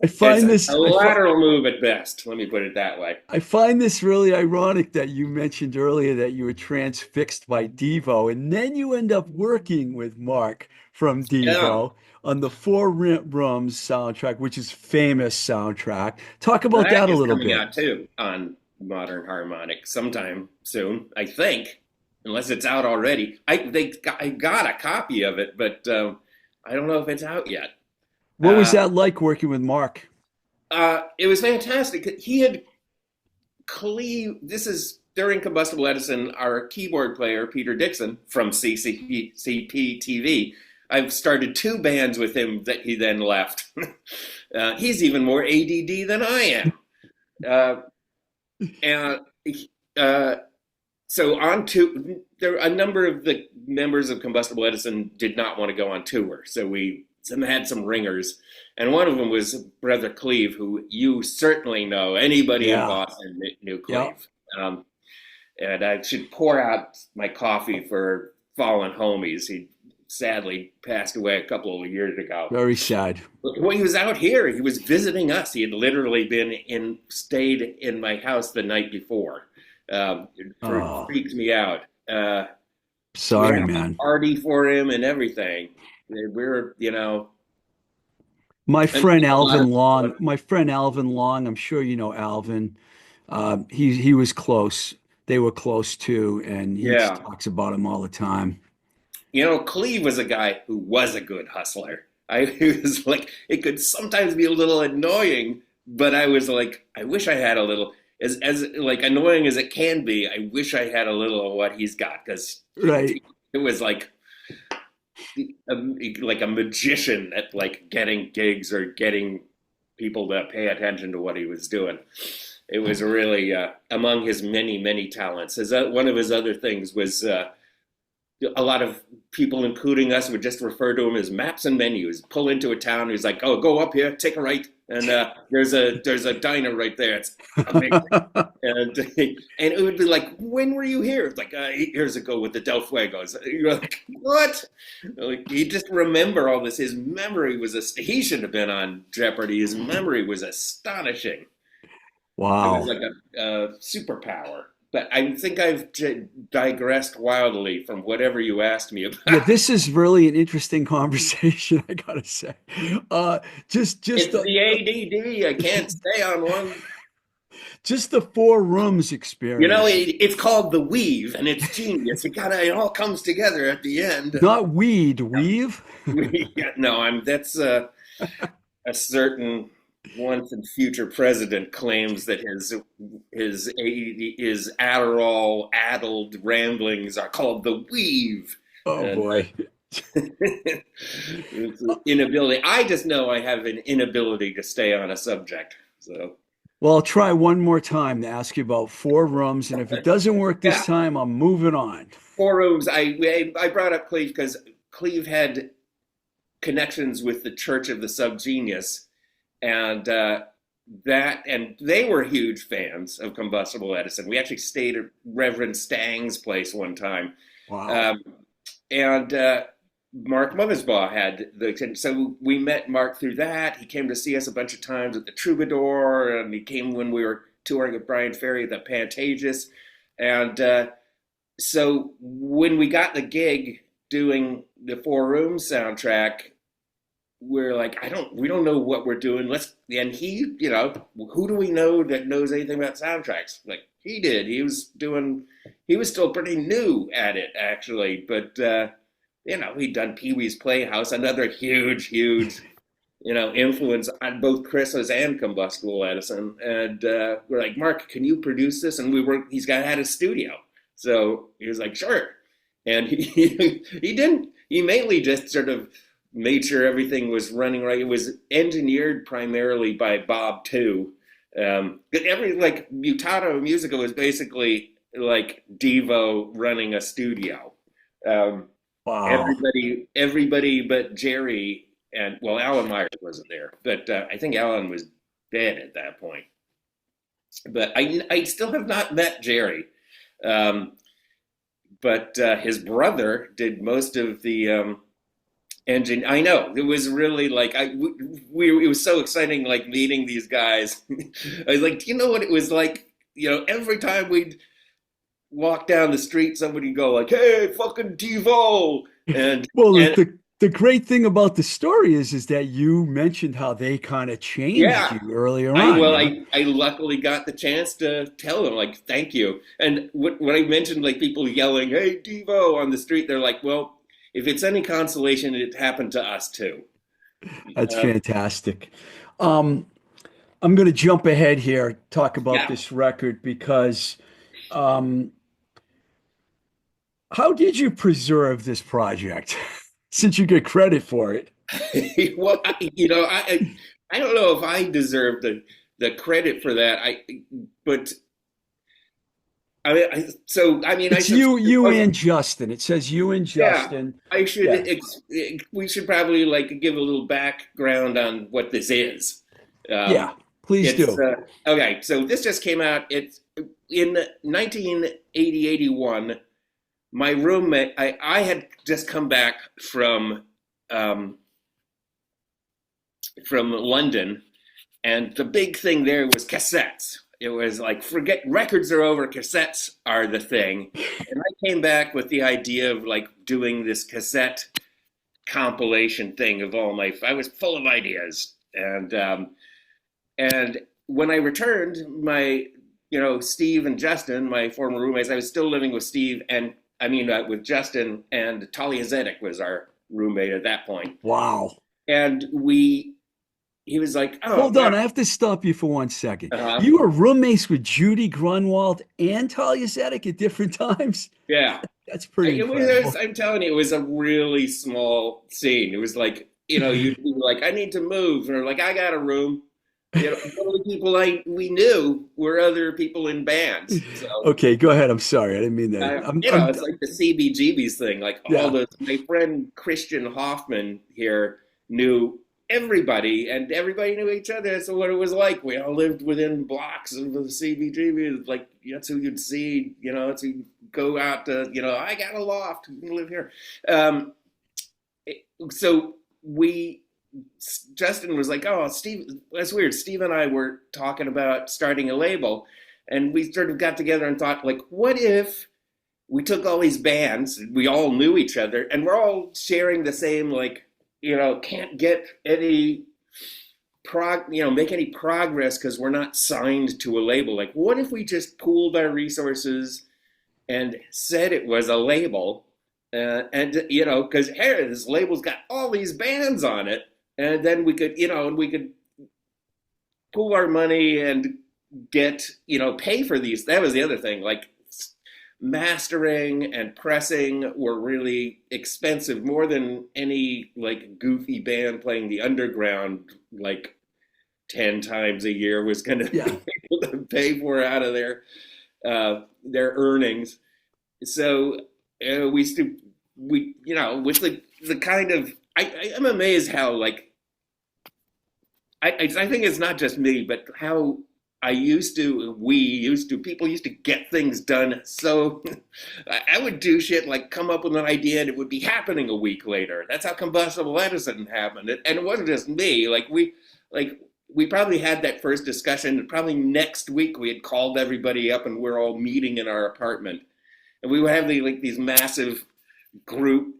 I it's find a this lateral move at best, let me put it that way. I find this really ironic that you mentioned earlier that you were transfixed by Devo, and then you end up working with Mark from Yeah, Devo on the Four Rooms soundtrack, which is famous soundtrack. Talk about that that a is little coming bit. out too on Modern Harmonic sometime soon, I think. unless it's out already. I got a copy of it, but I don't know if it's out yet. What was Uh, that like working with Mark? it was fantastic. He had Cleve. This is during Combustible Edison. Our keyboard player Peter Dixon from CCP TV. I've started two bands with him that he then left. He's even more ADD than I am. Uh, and uh, so on to there, a number of the members of Combustible Edison did not want to go on tour, so we had some ringers, and one of them was Brother Cleve, who you certainly know. Anybody in Yeah. Boston knew Yep. Cleve. And I should pour out my coffee for fallen homies. He sadly passed away a couple of years ago. Very sad. When he was out here, he was visiting us. He had literally stayed in my house the night before. Oh, Freaks me out. We sorry, had a man. party for him and everything. We're, My and friend a lot Alvin of, Long, my friend Alvin Long, I'm sure you know Alvin. He was close. They were close too, and he yeah. talks about him all the time. Cleve was a guy who was a good hustler. He was like, it could sometimes be a little annoying, but I was like, I wish I had a little, as like annoying as it can be. I wish I had a little of what he's got, because Right. it was like a magician at like getting gigs or getting people to pay attention to what he was doing. It was really among his many, many talents. One of his other things was a lot of people, including us, would just refer to him as maps and menus. Pull into a town, he's like, "Oh, go up here, take a right, and there's a diner right there. It's amazing." And it would be like, "When were you here?" It's like 8 years ago with the Del Fuegos. You're like, "What?" Like, he just remember all this. His memory was he should have been on Jeopardy. His memory was astonishing. It was Wow. like a superpower. But I think I've digressed wildly from whatever you asked me Yeah, about. this is really an interesting conversation, I gotta say. Uh, just It's the ADD. I can't stay on one. just the four rooms experience. It's called the weave, and it's genius. It all comes together at the end. Not weed, weave. Yeah, no, that's a certain once and future president claims that his Adderall addled ramblings are called the weave, Oh and boy. it's an inability. I just know I have an inability to stay on a subject. So Well, I'll try one more time to ask you about four rooms, and if it doesn't work this yeah, time, I'm moving on. four rooms. I brought up Cleve because Cleve had connections with the Church of the Subgenius, and and they were huge fans of Combustible Edison. We actually stayed at Reverend Stang's place one time, Wow. um, and Mark Mothersbaugh so we met Mark through that. He came to see us a bunch of times at the Troubadour, and he came when we were touring with Brian Ferry at the Pantages, and so when we got the gig doing the Four Rooms soundtrack, we're like, we don't know what we're doing. And he, who do we know that knows anything about soundtracks? Like he did. He was still pretty new at it, actually. But, he'd done Pee Wee's Playhouse, another huge, huge, influence on both Chris's and Combustible Edison. And we're like, Mark, can you produce this? And had a studio. So he was like, sure. And he didn't, he mainly just sort of made sure everything was running right. It was engineered primarily by Bob too. Mutato Musica was basically like Devo running a studio. Wow. Everybody but Jerry and Alan Myers wasn't there, but I think Alan was dead at that point. But I still have not met Jerry. But his brother did most of the engine. I know it was really like it was so exciting, like meeting these guys. I was like, do you know what it was like? Every time we'd walk down the street, somebody would go like, "Hey, fucking TiVo," and Well, and the the great thing about the story is that you mentioned how they kind of changed Yeah. you earlier I on, well, you know? I luckily got the chance to tell them like thank you. And when I mentioned like people yelling, "Hey, Devo" on the street, they're like, "Well, if it's any consolation, it happened to us too." That's Um, fantastic. Um, I'm going to jump ahead here, talk about yeah. this record because um, how did you preserve this project since you get credit for it? Well, I don't know if I deserve the credit for that. But I mean, I It's should. you and Justin. It says you and Yeah, Justin. I should. Yeah, We should probably like give a little background on what this is. yeah, Um, please it's do. okay. So this just came out. It's in 1980 81. My roommate, I had just come back um, from London, and the big thing there was cassettes. It was like, forget records are over, cassettes are the thing. And I came back with the idea of like doing this cassette compilation thing of all my. I was full of ideas, and when I returned, my Steev and Justin, my former roommates, I was still living with Steev and with Justin, and Talia Zedek was our roommate at that point, Wow. and he was like, "Oh, Hold well, on, I have to stop you for 1 second. uh-huh. You were roommates with Judy Grunwald and Talia Zedek at different times. Yeah." That's pretty It was, incredible. I'm telling you, it was a really small scene. It was like, you'd be like, I need to move. Or like, I got a room. The only people we knew were other people in bands. So, Okay, go ahead. I'm sorry. I didn't mean that. it's like the CBGB's thing. Like Yeah. my friend Christian Hoffman here knew everybody and everybody knew each other. That's what it was like. We all lived within blocks of the CBGB. Like, that's who you'd see, that's who you'd go out to, I got a loft, you can live here. Um, so Justin was like, "Oh, Steve, that's weird. Steve and I were talking about starting a label, and we sort of got together and thought, like, what if we took all these bands, we all knew each other, and we're all sharing the same, like, can't get any make any progress because we're not signed to a label. Like, what if we just pooled our resources and said it was a label?" And because hey, this label's got all these bands on it, and then we could pool our money and get pay for these. That was the other thing. Like mastering and pressing were really expensive, more than any like goofy band playing the underground like 10 times a year was going to Yeah. be able to pay for out of their earnings. So we with the kind of I'm amazed how like I think it's not just me, but how people used to get things done. So I would do shit like come up with an idea and it would be happening a week later. That's how Combustible Edison happened. And it wasn't just me. We probably had that first discussion. And probably next week we had called everybody up and we're all meeting in our apartment. And we would have these massive group,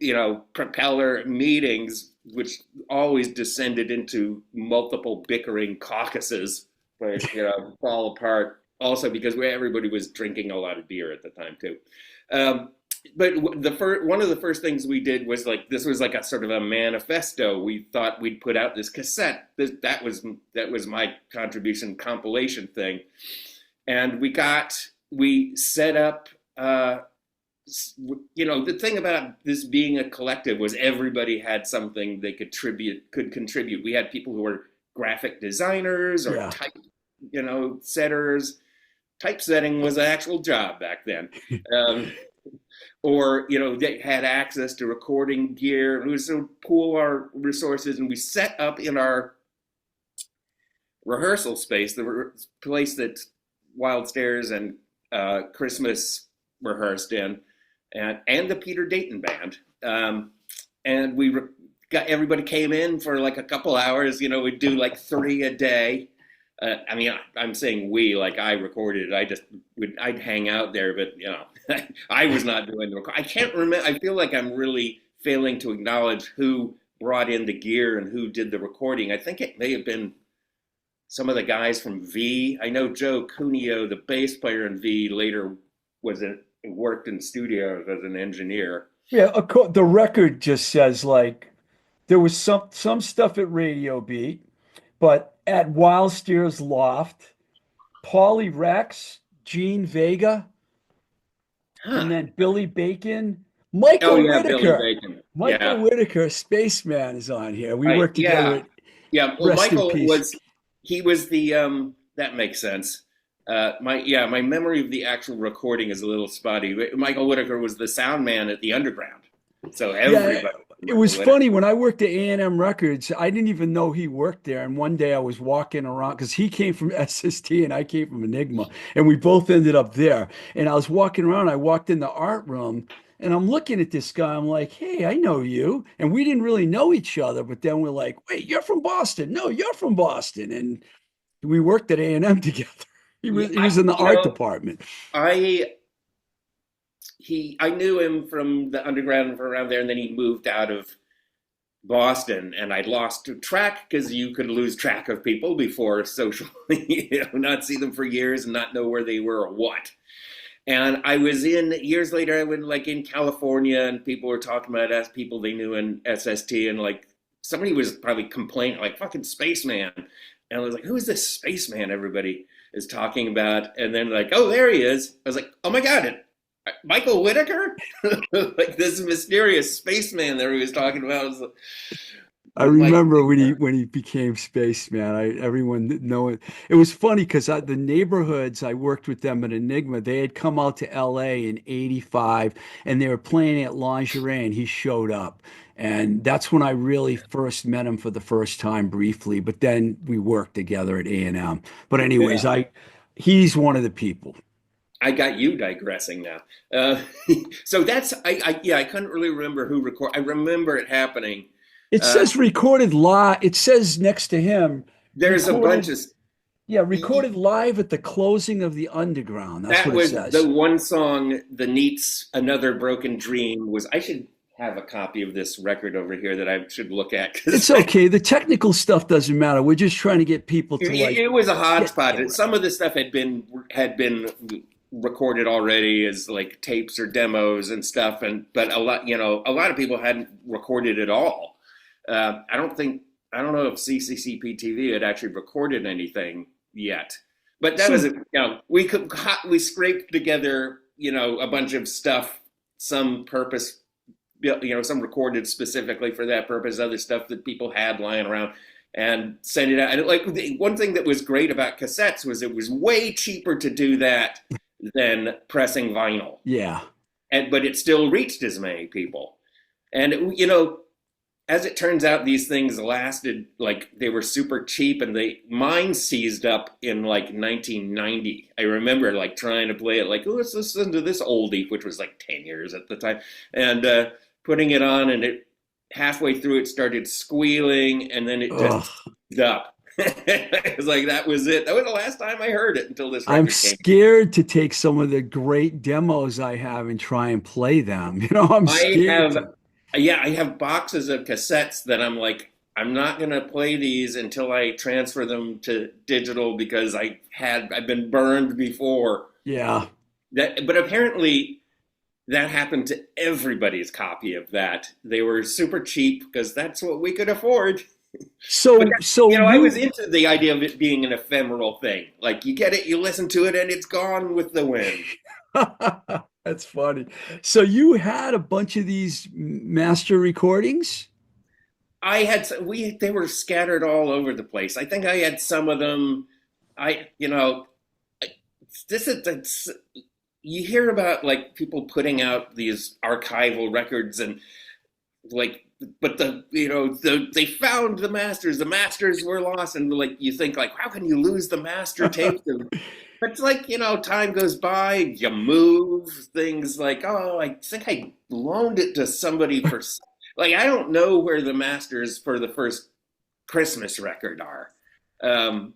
propeller meetings, which always descended into multiple bickering caucuses, but fall apart. Also because everybody was drinking a lot of beer at the time too. Um, but one of the first things we did was like this was like a sort of a manifesto. We thought we'd put out this cassette. That was my contribution compilation thing, and we set up. The thing about this being a collective was everybody had something they could contribute. We had people who were graphic designers or Yeah. setters. Typesetting was an actual job back then. Um, or, they had access to recording gear. We would sort of pool our resources and we set up in our rehearsal space, the place that Wild Stairs and Christmas rehearsed in, and the Peter Dayton band. And got everybody came in for like a couple hours. We'd do like 3 a day. I'm saying we, like I recorded it. I'd hang out there, but I was not doing the record. I can't remember. I feel like I'm really failing to acknowledge who brought in the gear and who did the recording. I think it may have been some of the guys from V. I know Joe Cuneo, the bass player in V, later worked in studios as an engineer. Yeah, the record just says like there was some stuff at Radio Beat, but at Wild Steers Loft, Paulie Rex, Gene Vega, Huh. and then Billy Bacon, Oh Michael yeah, Billy Whitaker. Bacon. Michael Yeah. Whitaker, Spaceman, is on here. We Right. worked together Yeah. at Yeah. Well, Rest in Michael Peace. was he was the that makes sense. My memory of the actual recording is a little spotty. Michael Whitaker was the sound man at the Underground, so Yeah, everybody it Michael was Whitaker. funny when I worked at A&M Records. I didn't even know he worked there. And one day I was walking around because he came from SST and I came from Enigma, and we both ended up there. And I was walking around. I walked in the art room, and I'm looking at this guy. I'm like, "Hey, I know you." And we didn't really know each other, but then we're like, "Wait, you're from Boston? No, you're from Boston." And we worked at A&M together. He Yeah, was he was in the art department. I I knew him from the Underground from around there, and then he moved out of Boston, and I lost track because you could lose track of people before socially, not see them for years and not know where they were or what. And I was in years later. I went like in California, and people were talking about us, people they knew in SST, and like somebody was probably complaining like "fucking spaceman," and I was like, "Who is this spaceman?" Everybody is talking about, and then like, "Oh, there he is." I was like, "Oh my god, Michael Whitaker!" Like this mysterious spaceman that he was talking about. I Was Mike remember Whitaker. when he became spaceman. Everyone know it. It was funny because the neighborhoods I worked with them at Enigma, they had come out to LA in '85 and they were playing at Lingerie and he showed up. And that's when I really first met him for the first time briefly, but then we worked together at A&M. But anyways, Yeah. he's one of the people. I got you digressing now. Uh, so that's yeah, I couldn't really remember who record. I remember it happening. It Uh, says recorded live. It says next to him, there's a bunch recorded, of yeah, recorded live at the closing of the Underground. That's that what it was the says. one song, the Neats, "Another Broken Dream" was. I should have a copy of this record over here that I should look at It's because okay. The technical stuff doesn't matter. We're just trying to get people to like it was a get hodgepodge. there. Some of the stuff had been recorded already as like tapes or demos and stuff, and but a lot of people hadn't recorded at all. I don't know if CCCP TV had actually recorded anything yet, but that was So, it. We scraped together a bunch of stuff, some purpose, some recorded specifically for that purpose, other stuff that people had lying around, and sent it out. And like one thing that was great about cassettes was it was way cheaper to do that than pressing vinyl, yeah. and but it still reached as many people. And as it turns out, these things lasted like they were super cheap, and mine seized up in like 1990. I remember like trying to play it, like, oh, let's listen to this oldie, which was like 10 years at the time, and putting it on, and it halfway through it started squealing, and then it just Ugh. seized up. It was like that was it. That was the last time I heard it until this I'm record came. scared to take some of the great demos I have and try and play them. I'm I scared have, to. yeah, I have boxes of cassettes that I'm like, I'm not gonna play these until I transfer them to digital because I've been burned before. Yeah. But apparently that happened to everybody's copy of that. They were super cheap because that's what we could afford. But So I was you into the idea of it being an ephemeral thing. Like you get it, you listen to it, and it's gone with the wind. That's funny. So you had a bunch of these master recordings? I had they were scattered all over the place. I think I had some of them. I this is you hear about like people putting out these archival records and like but they found the masters were lost, and like you think like how can you lose the master tapes? But it's like time goes by, you move things, like oh I think I loaned it to somebody for like I don't know where the masters for the first Christmas record are. um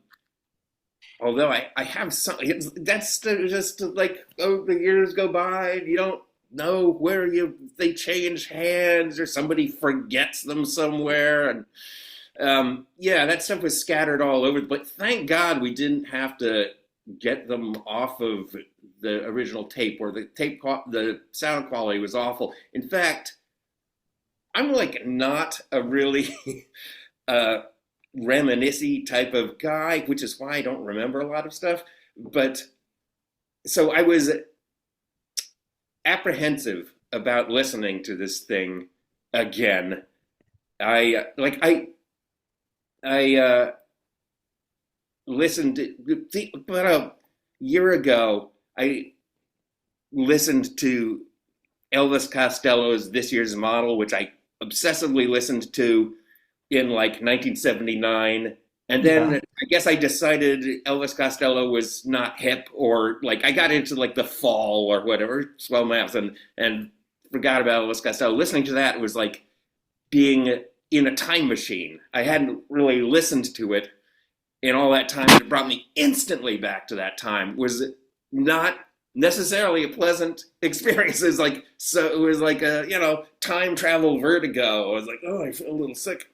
Although I have some, that's just like, oh, the years go by, you don't know where they change hands or somebody forgets them somewhere. And yeah, that stuff was scattered all over. But thank God we didn't have to get them off of the original tape, or the sound quality was awful. In fact, I'm like not a really uh, reminiscy type of guy, which is why I don't remember a lot of stuff. But so I was apprehensive about listening to this thing again. I listened about a year ago. I listened to Elvis Costello's This Year's Model, which I obsessively listened to in like 1979. And then Yeah. I guess I decided Elvis Costello was not hip, or like I got into like the Fall or whatever, Swell Maps, and forgot about Elvis Costello. Listening to that was like being in a time machine. I hadn't really listened to it in all that time. It brought me instantly back to that time. Was not necessarily a pleasant experience. It was like a time travel vertigo. I was like, oh, I feel a little sick.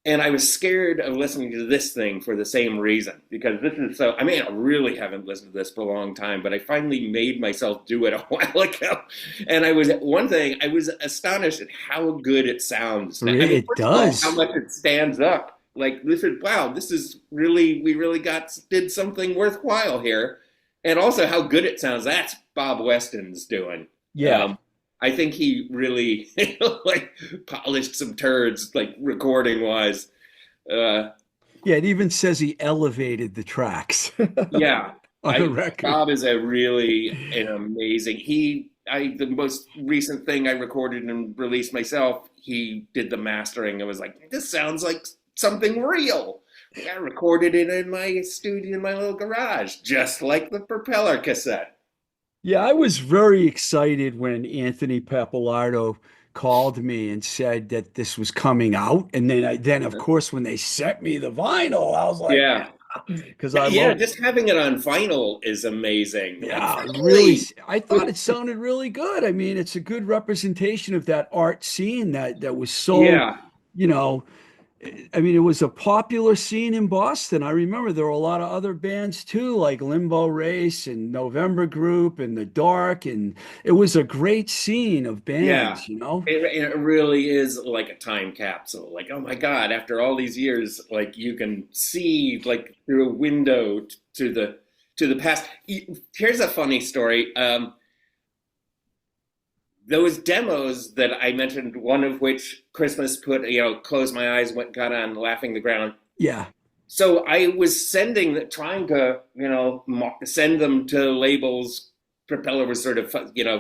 And I was scared of listening to this thing for the same reason, because this is so. I mean, I really haven't listened to this for a long time, but I finally made myself do it a while ago. And I was astonished at how good it sounds. I mean, It first of all, how does. much it stands up. Like this is wow, this is really we really did something worthwhile here, and also how good it sounds. That's Bob Weston's doing. Yeah. Um, I think he really like polished some turds, like recording wise. Uh, Yeah, it even says he elevated the tracks yeah, on the record. Bob is a really an amazing. The most recent thing I recorded and released myself, he did the mastering. I was like, this sounds like something real. I recorded it in my studio in my little garage, just like the Propeller cassette. Yeah, I was very excited when Anthony Pappalardo called me and said that this was coming out. And then of course when they sent me the vinyl, I was like, Yeah. yeah, because I Yeah, love, just having it on vinyl is amazing. Like, yeah, really, finally! I thought it sounded really good. I mean, it's a good representation of that art scene that was so, Yeah, you know, I mean, it was a popular scene in Boston. I remember there were a lot of other bands too, like Limbo Race and November Group and The Dark, and it was a great scene of yeah. bands. It really is like a time capsule. Like, oh my God, after all these years, like you can see like through a window to the past. Here's a funny story. Those demos that I mentioned, one of which Christmas put, closed my eyes, got on Laughing the Ground. Yeah, So I was trying to, send them to labels. Propeller was sort of,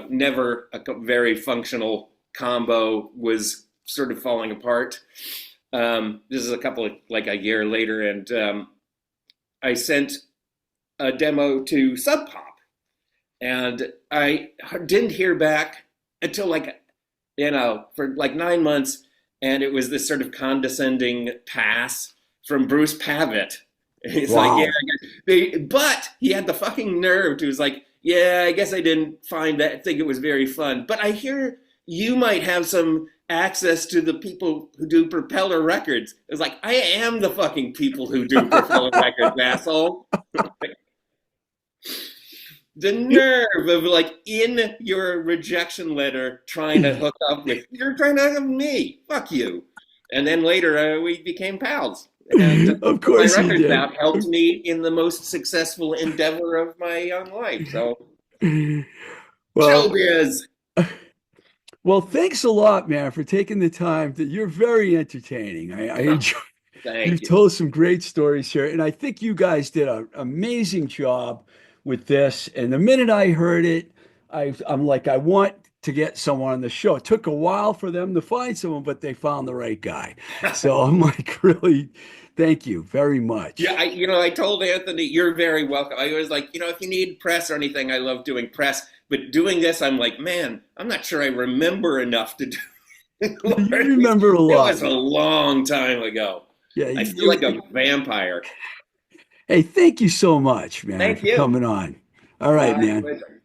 never a very functional combo, was sort of falling apart. This is like a year later, and I sent a demo to Sub Pop, and I didn't hear back until for like 9 months, and it was this sort of condescending pass from Bruce Pavitt. He's like, yeah, wow. but he had the fucking nerve to was like, yeah, I guess I didn't think it was very fun, but I hear you might have some access to the people who do Propeller Records. It was like, I am the fucking people who do Propeller Records, asshole. The nerve of like in your rejection letter trying to hook up with you're trying to hook up with me, fuck you. And then later we became pals, and Of my course he records did. out helped me in the most successful endeavor of my young life. So Well, showbiz. well, thanks a lot, man, for taking the time. You're very entertaining. I enjoy. Thank You've you. told some great stories here, and I think you guys did an amazing job with this. And the minute I heard it, I'm like, I want to get someone on the show. It took a while for them to find someone, but they found the right guy. So I'm like, really, thank you very Yeah, much. I told Anthony, you're very welcome. I was like, if you need press or anything, I love doing press. But doing this, I'm like, man, I'm not sure I remember enough to do. You It remember a lot, was a man. long time ago. Yeah, I feel like a vampire. hey, thank you so much, man, Thank for you. coming on. All right, My man. pleasure.